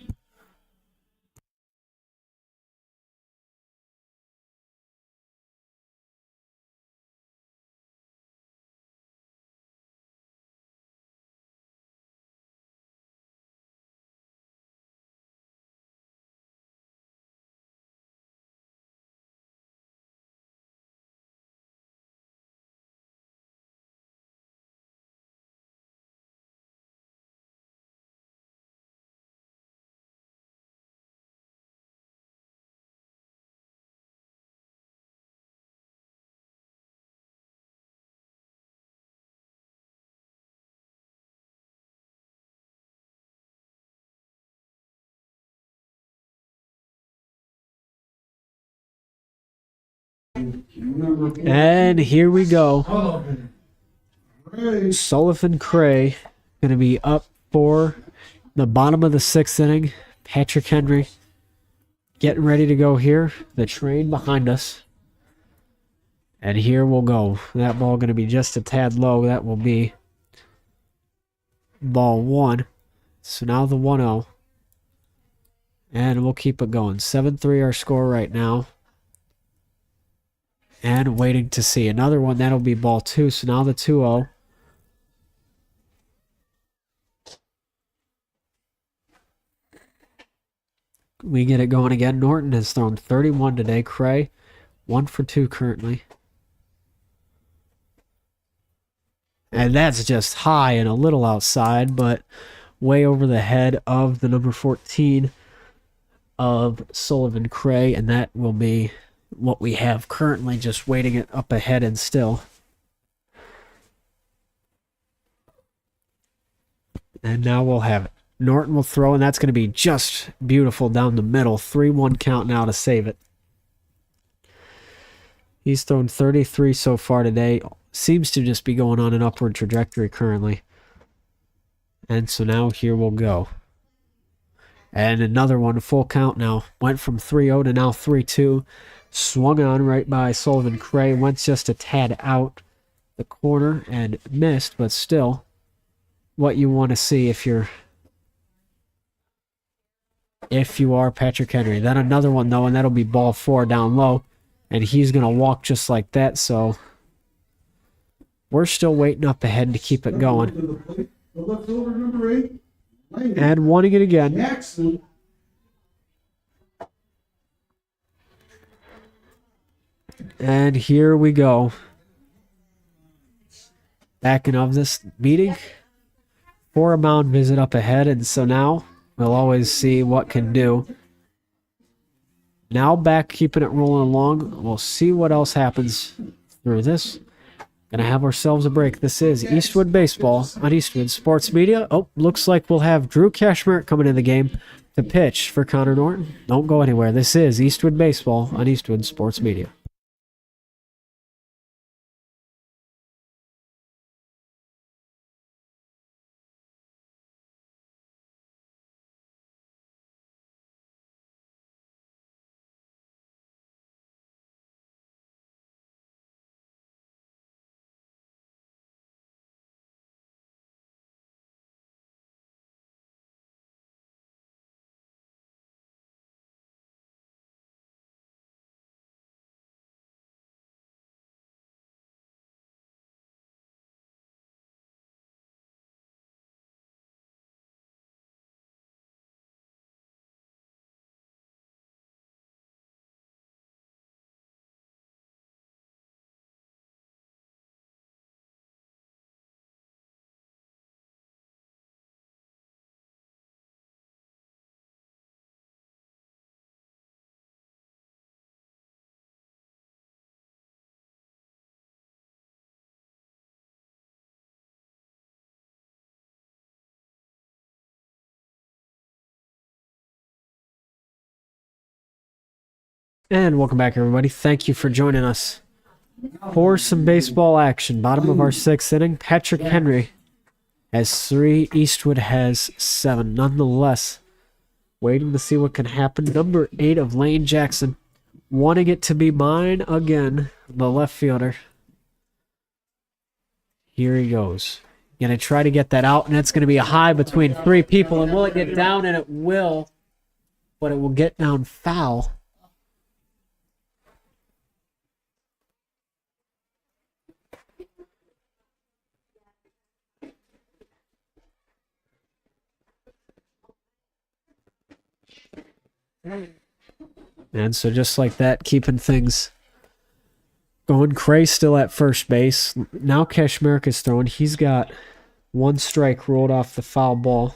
And here we go. Sullivan Cray going to be up for the bottom of the 6th inning. Patrick Henry getting ready to go here. The train behind us. And here we'll go. That ball going to be just a tad low. That will be ball 1. So now the 1-0. And we'll keep it going. 7-3 our score right now. And waiting to see another one. That'll be ball 2. So now the 2-0. We get it going again. Norton has thrown 31 today. Cray, 1 for 2 currently. And that's just high and a little outside, but way over the head of the number 14 of Sullivan Cray. And that will be what we have currently, just waiting it up ahead and still. And now we'll have it. Norton will throw, and that's going to be just beautiful down the middle. 3-1 count now to save it. He's thrown 33 so far today. Seems to just be going on an upward trajectory currently. And so now here we'll go. And another one, full count now. Went from 3-0 to now 3-2. Swung on right by Sullivan Cray. Went just a tad out the corner and missed, but still what you want to see if you are Patrick Henry. Then another one, though, and that'll be ball 4 down low. And he's going to walk just like that, so we're still waiting up ahead to keep it going. And wanting it again. And here we go. Backing of this meeting for a mound visit up ahead, and so now we'll always see what can do. Now back, keeping it rolling along. We'll see what else happens through this. Gonna have ourselves a break. This is Eastwood Baseball on Eastwood Sports Media. Oh, looks like we'll have Drew Cashmere coming in the game to pitch for Connor Norton. Don't go anywhere. This is Eastwood Baseball on Eastwood Sports Media. And welcome back, everybody. Thank you for joining us for some baseball action. Bottom of our 6th inning. Patrick Henry has 3. Eastwood has 7. Nonetheless, waiting to see what can happen. Number 8 of Lane Jackson, wanting it to be mine again, the left fielder. Here he goes. Going to try to get that out, and it's going to be a high between 3 people. And will it get down? And it will, but it will get down foul. And so just like that, keeping things going. Cray still at first base. Now Kashmir is throwing. He's got 1 strike rolled off the foul ball.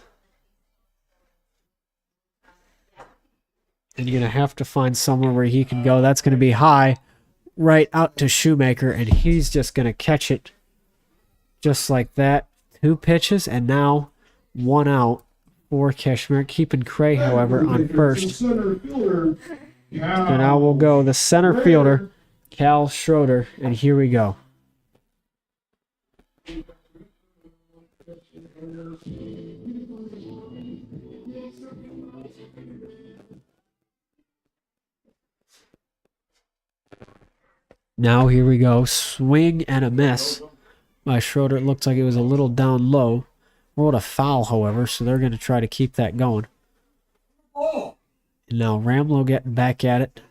And you're going to have to find somewhere where he can go. That's going to be high right out to Shoemaker, and he's just going to catch it just like that. 2 pitches, and now 1 out for Kashmir. Keeping Cray, however, on first. So now we'll go the center fielder, Cal Schroeder, and here we go. Now here we go. Swing and a miss by Schroeder. It looked like it was a little down low. Rolled a foul, however, so they're going to try to keep that going. And now Ramlow getting back at it.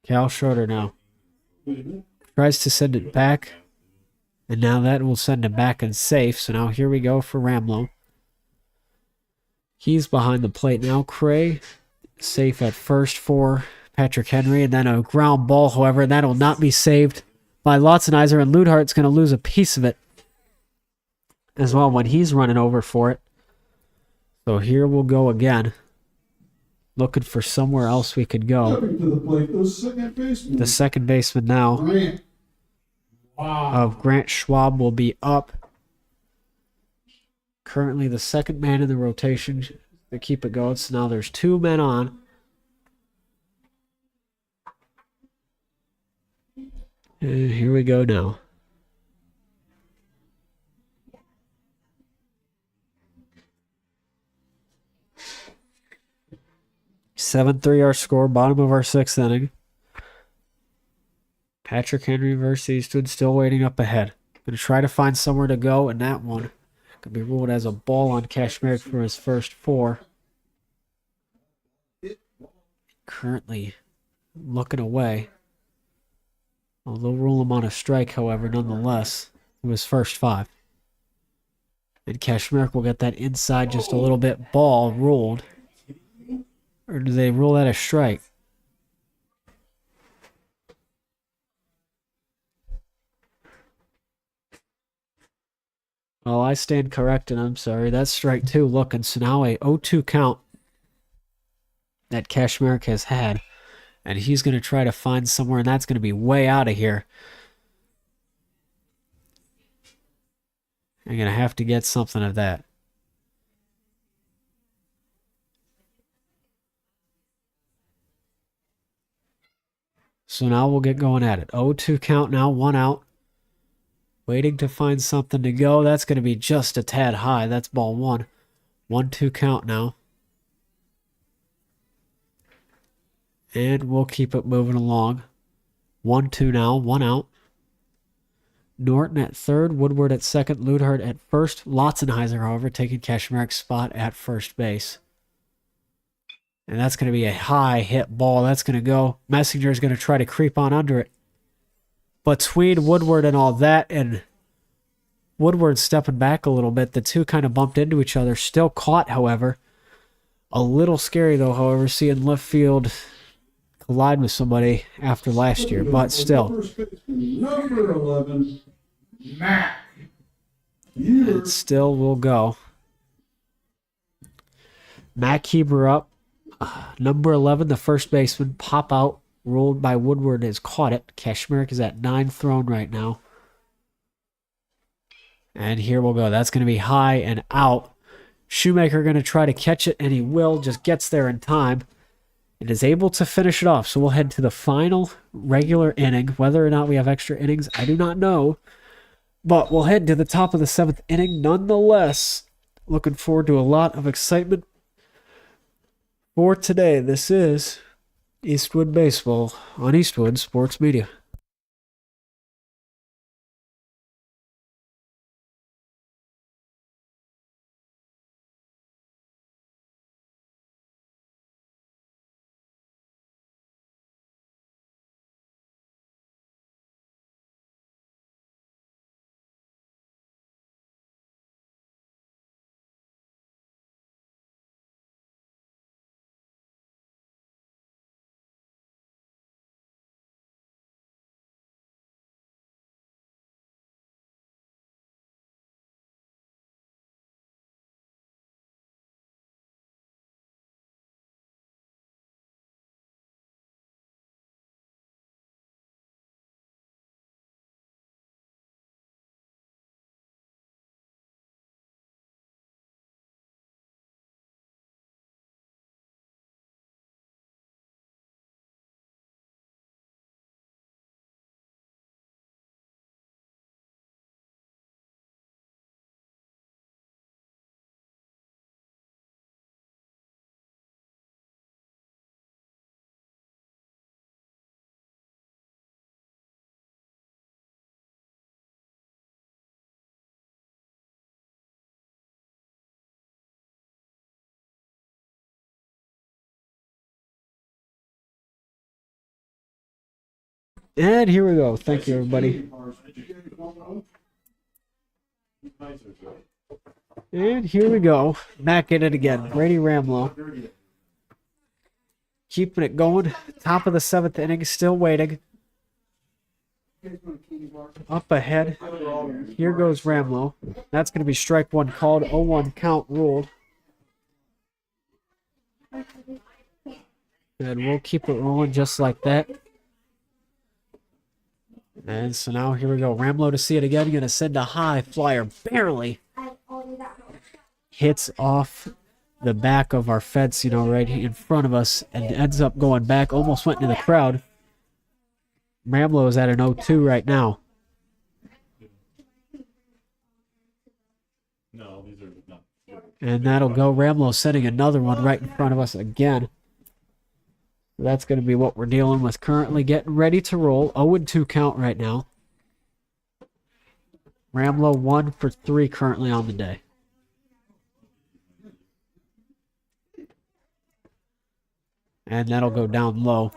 Cal Schroeder now tries to send it back, and now that will send it back and safe. So now here we go for Ramlow. He's behind the plate now. Cray safe at first for Patrick Henry, and then a ground ball, however, and that'll not be saved by Lotzenizer, and Ludhart's going to lose a piece of it as well when he's running over for it. So here we'll go again. Looking for somewhere else we could go. The second baseman now of Grant Schwab will be up. Currently the second man in the rotation to keep it going. So now there's 2 men on. And here we go now. (7-3) our score, bottom of our 6th inning. Patrick Henry versus Eastwood still waiting up ahead. Going to try to find somewhere to go, and that one could be ruled as a ball on Kashmir for his first 4. Currently looking away. Well, they'll rule him on a strike, however, nonetheless, to his first 5. And Kashmir will get that inside just a little bit ball ruled. Or do they rule that a strike? Well, I stand corrected. I'm sorry. That's strike two looking. So now a 0-2 count that Kashmir has had. And he's going to try to find somewhere, and that's going to be way out of here. I'm going to have to get something of that. So now we'll get going at it. 0-2 count now, 1 out. Waiting to find something to go. That's going to be just a tad high. That's ball 1. 1-2 count now. And we'll keep it moving along. 1-2 now, 1 out. Norton at third, Woodward at second, Ludhart at first. Lotzenheiser, however, taking Kashmir's spot at first base. And that's going to be a high hit ball. That's going to go. Messenger is going to try to creep on under it. Between Woodward and all that, and Woodward stepping back a little bit, the two kind of bumped into each other. Still caught, however. A little scary, though, however, seeing left field collide with somebody after last year, but still. Number 11, Mac. It still will go. Mac Heber up. Number 11, the first baseman, pop out, rolled by Woodward, has caught it. Kashmir is at 9 thrown right now. And here we'll go. That's going to be high and out. Shoemaker going to try to catch it, and he will. Just gets there in time and is able to finish it off. So we'll head to the final regular inning. Whether or not we have extra innings, I do not know. But we'll head to the top of the 7th inning nonetheless. Looking forward to a lot of excitement for today. This is Eastwood Baseball on Eastwood Sports Media. And here we go. Thank you, everybody. And here we go. Back in it again. Brady Ramlow. Keeping it going. Top of the 7th inning. Still waiting. Up ahead. Here goes Ramlow. That's going to be strike one called. 0-1 count ruled. And we'll keep it rolling just like that. And so now here we go. Ramlow to see it again. Going to send a high flyer. Barely hits off the back of our fence, right in front of us, and ends up going back. Almost went into the crowd. Ramlow is at an 0-2 right now. And that'll go. Ramlow sending another one right in front of us again. That's going to be what we're dealing with currently. Getting ready to roll. 0-2 count right now. Ramlow 1 for 3 currently on the day. And that'll go down low.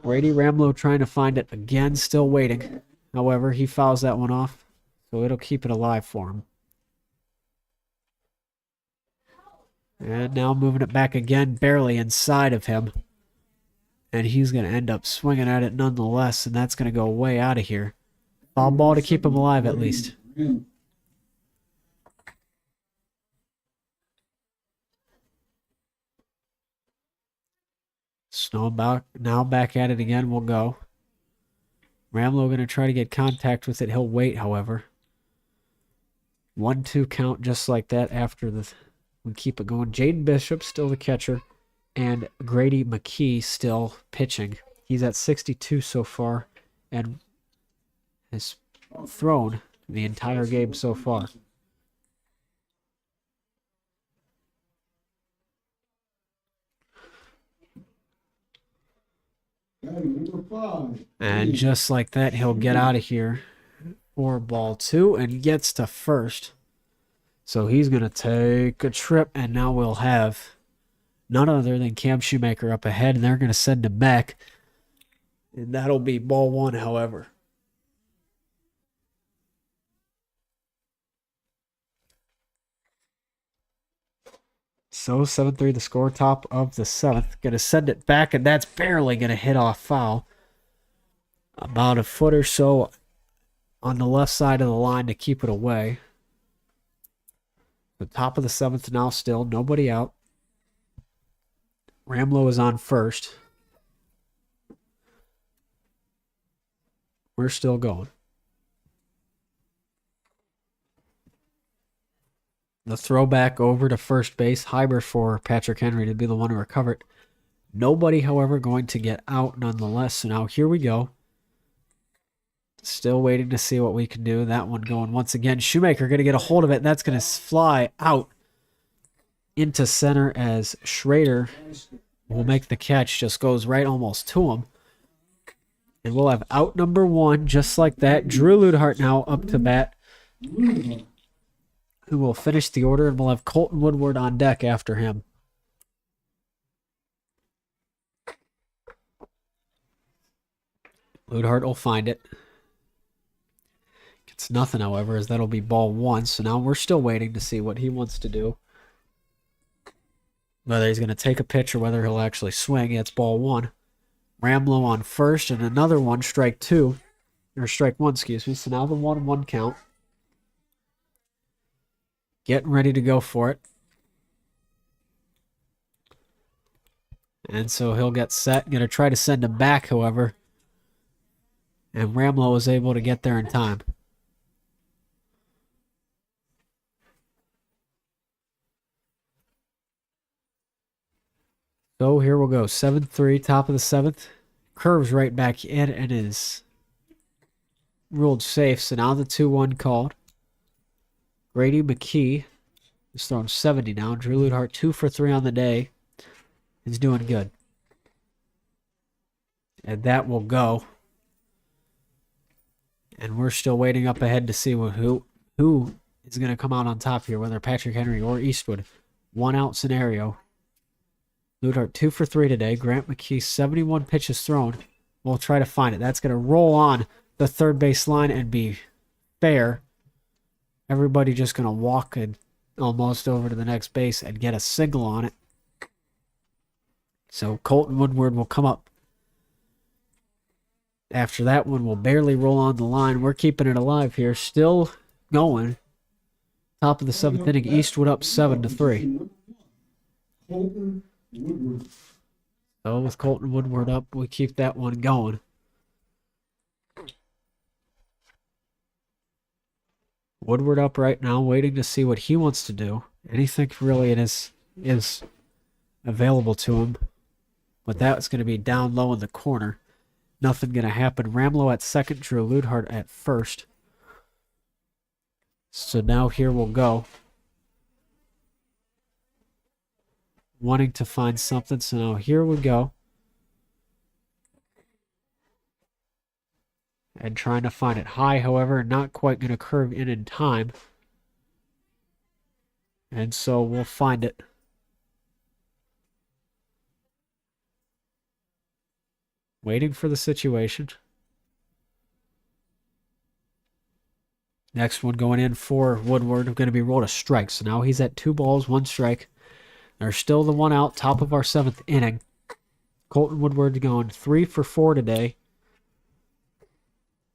Brady Ramlow trying to find it again. Still waiting. However, he fouls that one off. So it'll keep it alive for him. And now moving it back again, barely inside of him. And he's going to end up swinging at it nonetheless, and that's going to go way out of here. Foul ball to keep him alive at least. Snow now back at it again. We'll go. Ramlo going to try to get contact with it. He'll wait, however. 1-2 count just like that after we keep it going. Jaden Bishop still the catcher, and Grady McKee still pitching. He's at 62 so far and has thrown the entire game so far. And just like that, he'll get out of here for ball 2 and gets to first. So he's going to take a trip, and now we'll have none other than Cam Shoemaker up ahead, and they're going to send him back. And that'll be ball 1, however. So 7-3 the score, top of the 7th. Going to send it back, and that's barely going to hit off foul. About a foot or so on the left side of the line to keep it away. The top of the 7th now still, nobody out. Ramlo is on first. We're still going. The throwback over to first base. Hyber for Patrick Henry to be the one to recover it. Nobody, however, going to get out nonetheless. So now here we go. Still waiting to see what we can do. That one going once again. Shoemaker going to get a hold of it. That's going to fly out into center as Schrader will make the catch. Just goes right almost to him. And we'll have out number 1 just like that. Drew Ludhart now up to bat, who will finish the order, and we'll have Colton Woodward on deck after him. Ludhart will find it. Gets nothing, however, as that'll be ball 1. So now we're still waiting to see what he wants to do. Whether he's going to take a pitch or whether he'll actually swing. It's ball 1. Ramlo on first, and another one, strike 2. Or strike 1, excuse me. So now the 1-1 count. Getting ready to go for it. And so he'll get set. Going to try to send him back, however. And Ramlo was able to get there in time. So here we'll go. 7-3, top of the 7th. Curves right back in and is ruled safe. So now the 2-1 called. Grady McKee is throwing 70 now. Drew Ludhart 2 for 3 on the day. He's doing good. And that will go. And we're still waiting up ahead to see who is going to come out on top here, whether Patrick Henry or Eastwood. 1 out scenario. Ludhart 2 for 3 today. Grant McKee 71 pitches thrown. We'll try to find it. That's going to roll on the third base line and be fair. Everybody just going to walk and almost over to the next base and get a single on it. So Colton Woodward will come up. After that one, will barely roll on the line. We're keeping it alive here. Still going. Top of the 7th inning. Eastwood up 7-3. Colton Woodward. So with Colton Woodward up, we keep that one going. Woodward up right now, waiting to see what he wants to do. Anything really it is available to him. But that's going to be down low in the corner. Nothing going to happen. Ramlo at second, Drew Ludhart at first. So now here we'll go. Wanting to find something, so now here we go. And trying to find it high, however, not quite going to curve in time. And so we'll find it. Waiting for the situation. Next one going in for Woodward. Going to be rolled a strike. So now he's at 2 balls, 1 strike. There's still the 1 out, top of our 7th inning. Colton Woodward's going 3 for 4 today.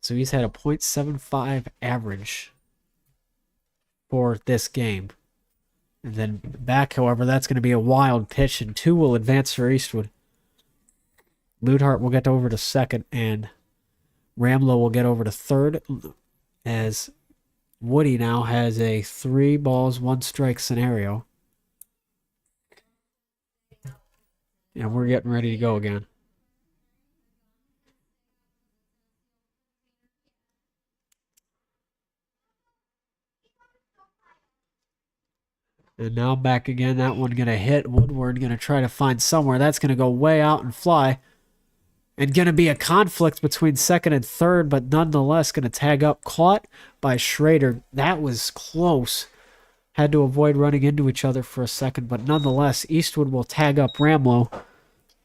So he's had a .75 average for this game. And then back, however, that's going to be a wild pitch, and 2 will advance for Eastwood. Ludhart will get over to second, and Ramlow will get over to third, as Woody now has a 3 balls, 1 strike scenario. And we're getting ready to go again. And now back again. That one going to hit. Woodward going to try to find somewhere. That's going to go way out and fly. And going to be a conflict between second and third, but nonetheless going to tag up. Caught by Schrader. That was close. Had to avoid running into each other for a second, but nonetheless, Eastwood will tag up Ramlow,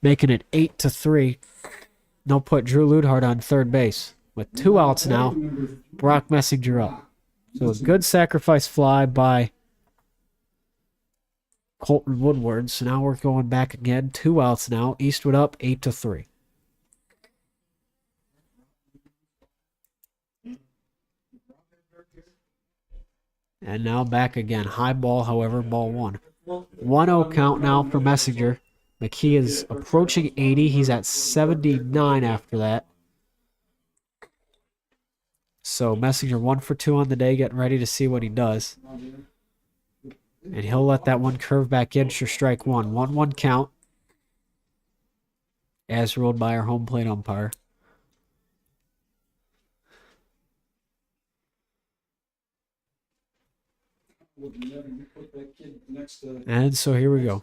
making it 8-3. They'll put Drew Ludhart on third base. With 2 outs now, Brock Messinger up. So a good sacrifice fly by Colton Woodward. So now we're going back again. 2 outs now. Eastwood up 8-3. And now back again. High ball, however, ball 1. 1-0 count now for Messinger. McKee is approaching 80. He's at 79 after that. So Messinger 1 for 2 on the day, getting ready to see what he does. And he'll let that one curve back in for strike 1. 1-1 count. As ruled by our home plate umpire. And so here we go.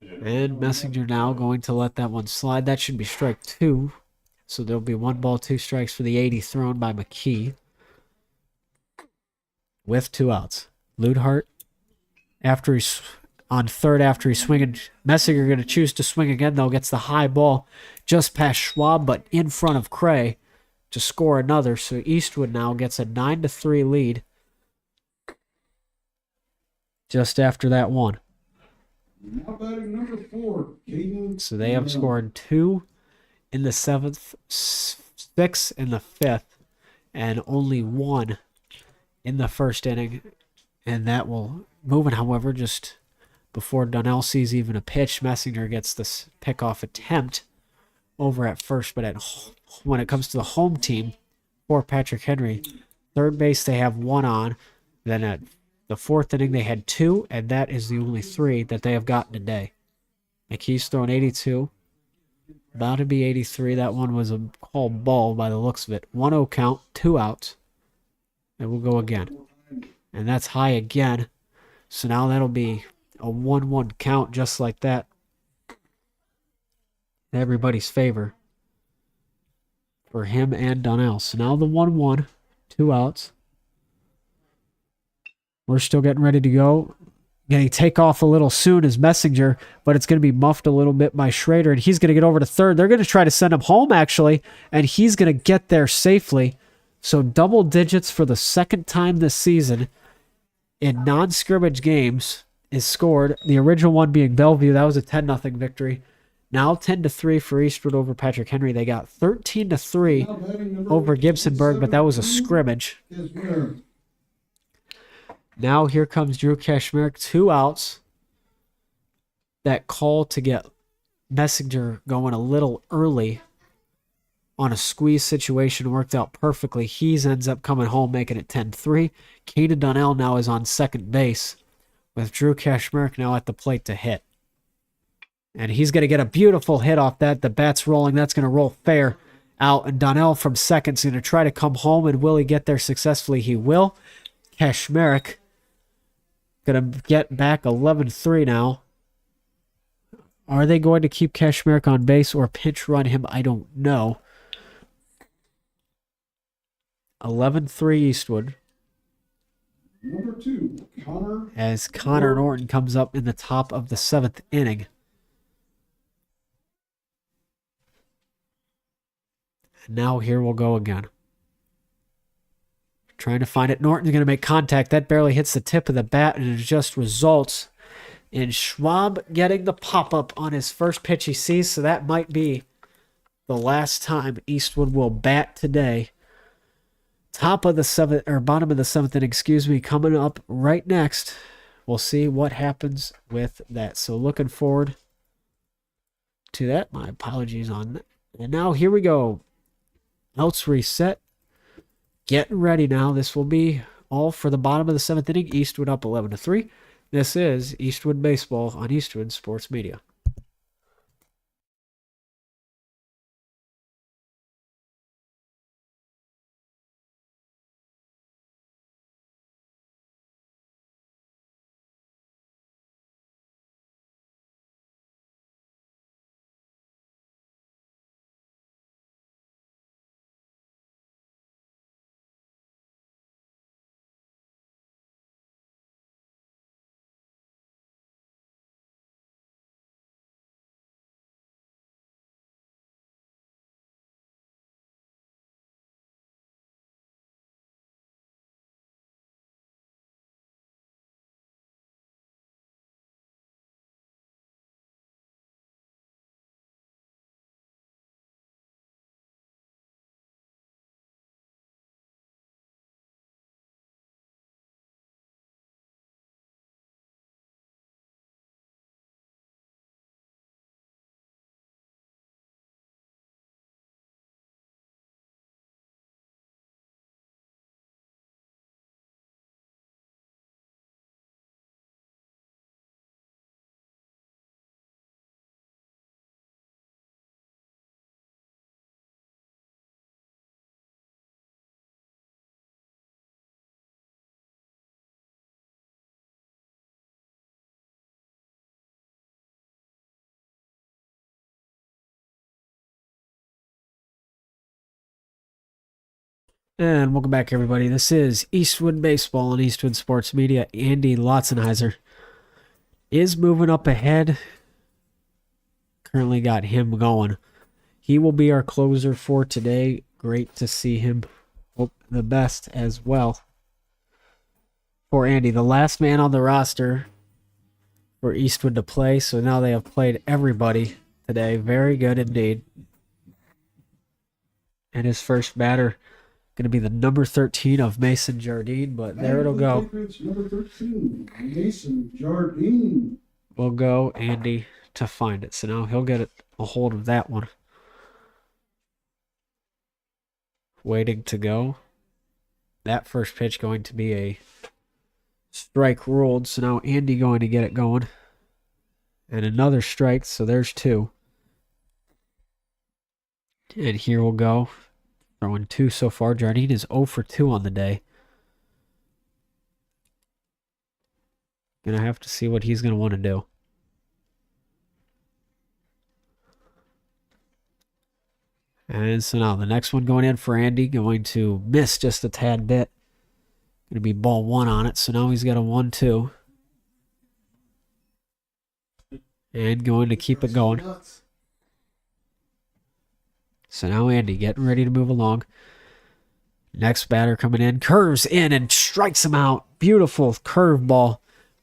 And Messinger now going to let that one slide. That should be strike 2. So there'll be 1 ball, 2 strikes for the 80 thrown by McKee. With 2 outs. Ludhart, after he's on third, after he's swinging. Messinger going to choose to swing again, though. Gets the high ball just past Schwab, but in front of Cray to score another. So Eastwood now gets a 9-3 lead just after that one. Now batting number 4, Caden. So they have scored 2 in the 7th, 6 in the 5th, and only 1 in the first inning. And that will move it, however, just before Donnell sees even a pitch. Messinger gets this pickoff attempt over at first, but when it comes to the home team for Patrick Henry, third base they have 1 on. Then at the 4th inning they had 2, and that is the only 3 that they have gotten today. McKee's throwing 82. About to be 83. That one was a called ball by the looks of it. 1-0 count, 2 outs. And we'll go again. And that's high again. So now that'll be a 1-1 count just like that. In everybody's favor for him and Donnell. So now the 1-1, 2 outs. We're still getting ready to go. Getting take off a little soon is Messinger, but it's going to be muffed a little bit by Schrader, and he's going to get over to third. They're going to try to send him home, actually, and he's going to get there safely. So double digits for the 2nd time this season in non-scrimmage games is scored. The original one being Bellevue. That was a 10-0 victory. Now 10-3 for Eastwood over Patrick Henry. They got 13-3 over Gibsonburg, but that was a scrimmage. Now here comes Drew Kashmerick, 2 outs. That call to get Messinger going a little early on a squeeze situation worked out perfectly. He ends up coming home, making it 10-3. Caden Donnell now is on second base with Drew Kashmerick now at the plate to hit. And he's going to get a beautiful hit off that. The bat's rolling. That's going to roll fair out. And Donnell from second is going to try to come home. And will he get there successfully? He will. Kashmerick going to get back 11-3 now. Are they going to keep Kashmerick on base or pinch run him? I don't know. 11-3 Eastwood. Number 2, Connor. As Connor Norton comes up in the top of the 7th inning. And now here we'll go again. Trying to find it. Norton's going to make contact. That barely hits the tip of the bat, and it just results And Schwab getting the pop-up on his first pitch he sees, so that might be the last time Eastwood will bat today. Top of the seventh, or bottom of the seventh inning, excuse me, coming up right next. We'll see what happens with that. So looking forward to that. My apologies on that. And now here we go. Outs reset. Getting ready now. This will be all for the bottom of the seventh inning. Eastwood up 11-3. This is Eastwood Baseball on Eastwood Sports Media. And welcome back, everybody. This is Eastwood Baseball on Eastwood Sports Media. Andy Lotzenheiser is moving up ahead. Currently got him going. He will be our closer for today. Great to see him. Hope the best as well for Andy. The last man on the roster for Eastwood to play. So now they have played everybody today. Very good indeed. And his first batter going to be the number 13 of Mason Jardine, but there it'll go. Patriots, number 13, Mason Jardine. We'll go Andy to find it. So now he'll get a hold of that one. Waiting to go. That first pitch going to be a strike ruled. So now Andy going to get it going. And another strike. So there's two. And here we'll go. Throwing two so far. Jardine is 0 for 2 on the day. Gonna have to see what he's gonna want to do. And so now the next one going in for Andy, going to miss just a tad bit. Gonna be ball 1 on it. So now he's got a 1-2. And going to keep it going. So now Andy getting ready to move along. Next batter coming in. Curves in and strikes him out. Beautiful curveball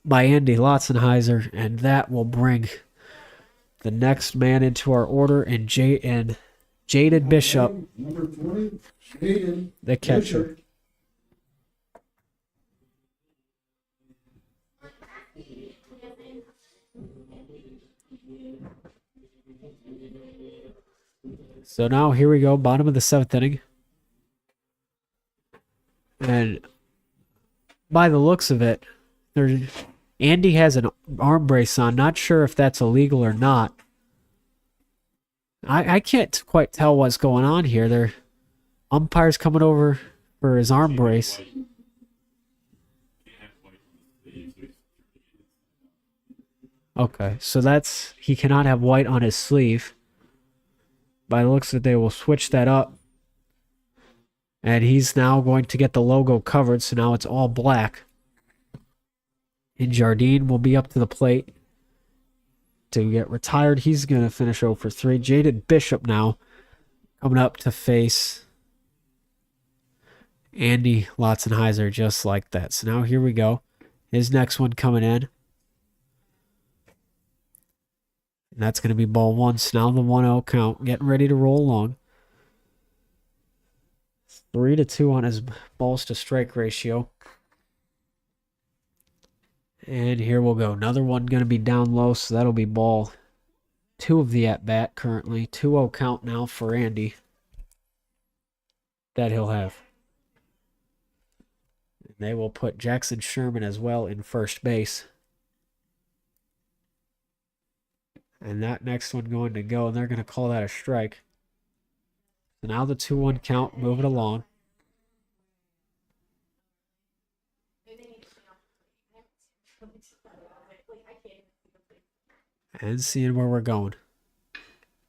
by Andy Lotzenheiser. And that will bring the next man into our order. And Jaden Bishop, Number 20, Jaden the catcher. Bishop. So now here we go, bottom of the 7th inning. And by the looks of it, Andy has an arm brace on. Not sure if that's illegal or not. I can't quite tell what's going on here. Their umpire's coming over for his arm brace. Okay, so he cannot have white on his sleeve. By the looks of it, they will switch that up. And he's now going to get the logo covered, so now it's all black. And Jardine will be up to the plate to get retired. He's going to finish 0 for 3. Jaden Bishop now coming up to face Andy Lotzenheiser just like that. So now here we go. His next one coming in. And that's going to be ball one. So now the 1-0 count. Getting ready to roll along. 3-2 on his balls to strike ratio. And here we'll go. Another one going to be down low, so that'll be ball two of the at-bat currently. 2-0 count now for Andy. That he'll have. And they will put Jackson Sherman as well in first base. And that next one going to go, and they're going to call that a strike. So now the 2-1 count, moving along. And seeing where we're going.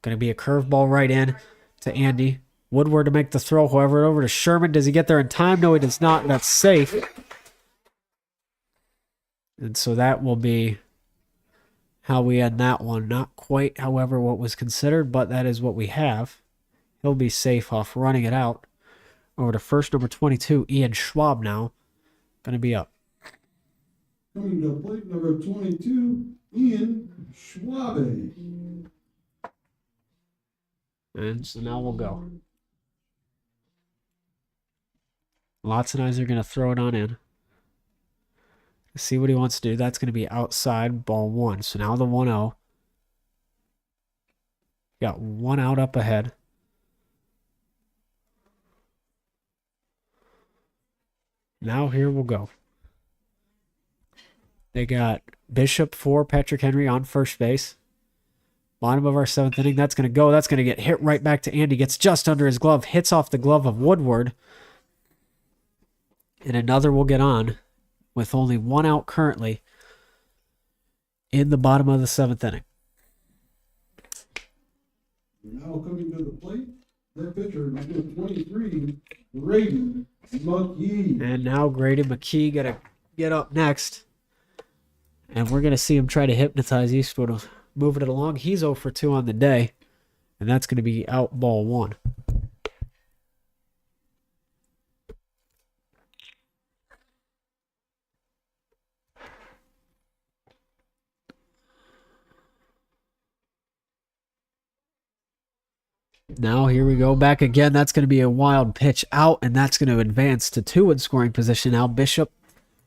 Going to be a curveball right in to Andy. Woodward to make the throw, however, over to Sherman. Does he get there in time? No, he does not. That's safe. And so that will be how we end that one. Not quite, however, what was considered, but that is what we have. He'll be safe off running it out. Over to first, number 22, Ian Schwab now. Going to be up. Coming to plate number 22, Ian Schwabe. And so now we'll go. Lots of eyes are going to throw it on in. See what he wants to do. That's going to be outside, ball one. So now the 1-0. Got one out up ahead. Now here we'll go. They got Bishop for Patrick Henry on first base. Bottom of our seventh inning. That's going to go. That's going to get hit right back to Andy. Gets just under his glove. Hits off the glove of Woodward. And another will get on with only one out currently in the bottom of the seventh inning. Now coming to the plate, the pitcher, number 23, Grady McKee. And now Grady McKee got to get up next. And we're going to see him try to hypnotize Eastwood, moving it along. He's 0 for 2 on the day. And that's going to be out ball one. Now here we go back again. That's going to be a wild pitch out, and that's going to advance to 2 in scoring position. Now Bishop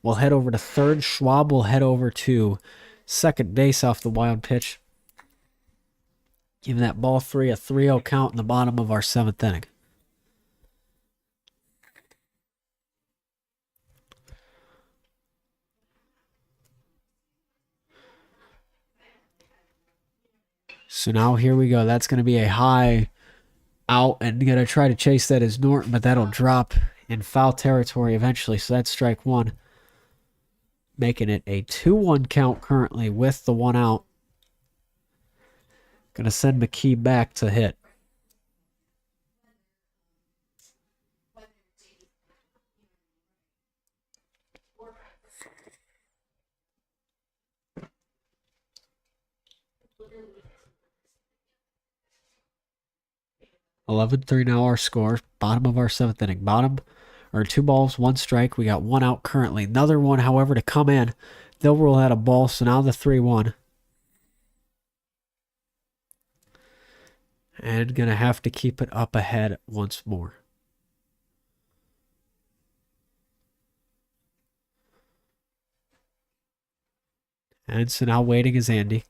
will head over to third. Schwab will head over to second base off the wild pitch. Giving that ball 3 a 3-0 count in the bottom of our seventh inning. So now here we go. That's going to be a high out, and going to try to chase that as Norton, but that'll drop in foul territory eventually. So that's strike one. Making it a 2-1 count currently with the 1 out. Going to send McKee back to hit. $11-3 now our score. Bottom of our seventh inning. Bottom, or 2 balls, 1 strike. We got 1 out currently. Another one, however, to come in. They'll rule out a ball, so now the 3-1. And going to have to keep it up ahead once more. And so now waiting is Andy.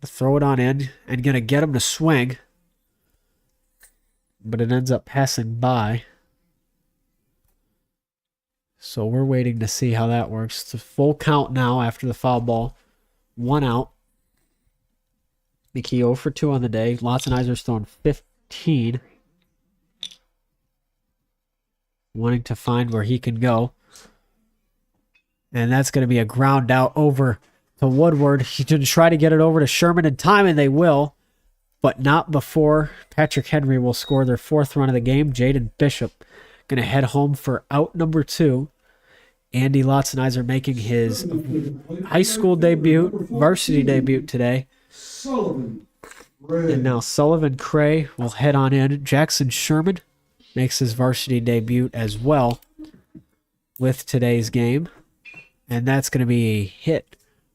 Throw it on in and going to get him to swing. But it ends up passing by. So we're waiting to see how that works. It's a full count now after the foul ball. 1 out. McKee 0 for 2 on the day. Lotzenizer's throwing 15. Wanting to find where he can go. And that's going to be a ground out over to Woodward. He can try to get it over to Sherman in time, and they will. But not before Patrick Henry will score their 4th run of the game. Jaden Bishop going to head home for out number 2. Andy Lotzenizer making his high school debut, varsity debut today. And now Sullivan Cray will head on in. Jackson Sherman makes his varsity debut as well with today's game. And that's going to be a hit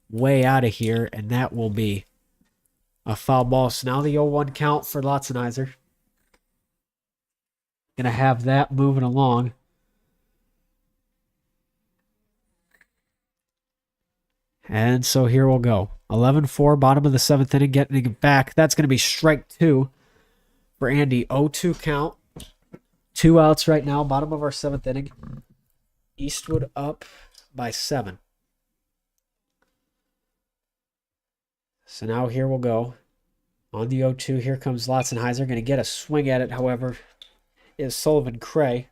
way out of here, and that will be A foul ball. So now the 0-1 count for Lotzenheiser. Gonna have that moving along. And so here we'll go. 11-4, bottom of the 7th inning, getting it back. That's going to be strike 2 for Andy. 0-2 count. 2 outs right now, bottom of our 7th inning. Eastwood up by 7. So now here we'll go. On the 0-2, here comes Lotzenheiser. Going to get a swing at it, however, is Sullivan Cray.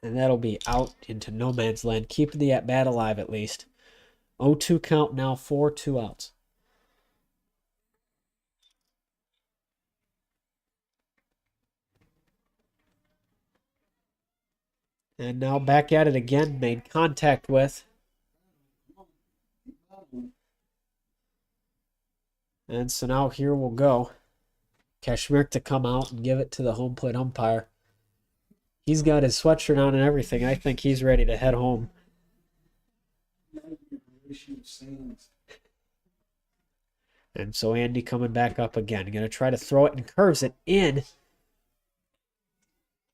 And that'll be out into no man's land, keeping the at-bat alive at least. 0-2 count now, 2 outs. And now back at it again, made contact with. And so now here we'll go. Kashmir to come out and give it to the home plate umpire. He's got his sweatshirt on and everything. I think he's ready to head home. And so Andy coming back up again. Going to try to throw it and curves it in.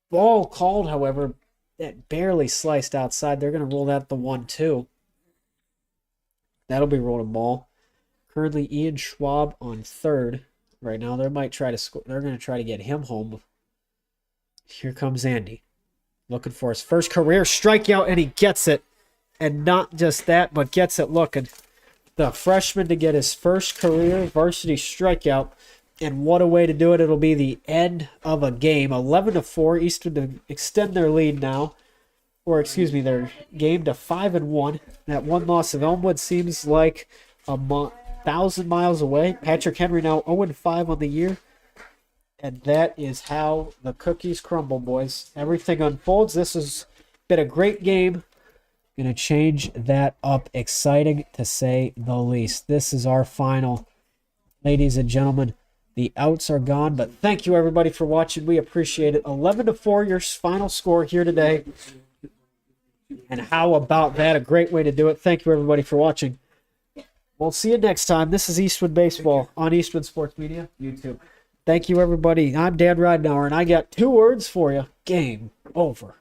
Ball called, however, that barely sliced outside. They're going to roll that the 1-2. That'll be rolled a ball. Currently Ian Schwab on third. Right now they might try to score. They're going to try to get him home. Here comes Andy. Looking for his first career strikeout, and he gets it. And not just that, but gets it looking. The freshman to get his first career varsity strikeout. And what a way to do it. It'll be the end of a game. 11-4. Eastwood to extend their lead now. Or, excuse me, their game to 5-1. That one loss of Elmwood seems like 1,000 miles away. Patrick Henry now 0-5 on the year. And that is how the cookies crumble, boys. Everything unfolds. This has been a great game. Going to change that up. Exciting, to say the least. This is our final. Ladies and gentlemen, the outs are gone. But thank you, everybody, for watching. We appreciate it. 11-4, your final score here today. And how about that? A great way to do it. Thank you, everybody, for watching. We'll see you next time. This is Eastwood Baseball on Eastwood Sports Media, YouTube. Thank you, everybody. I'm Dan Ridenour, and I got 2 words for you. Game over.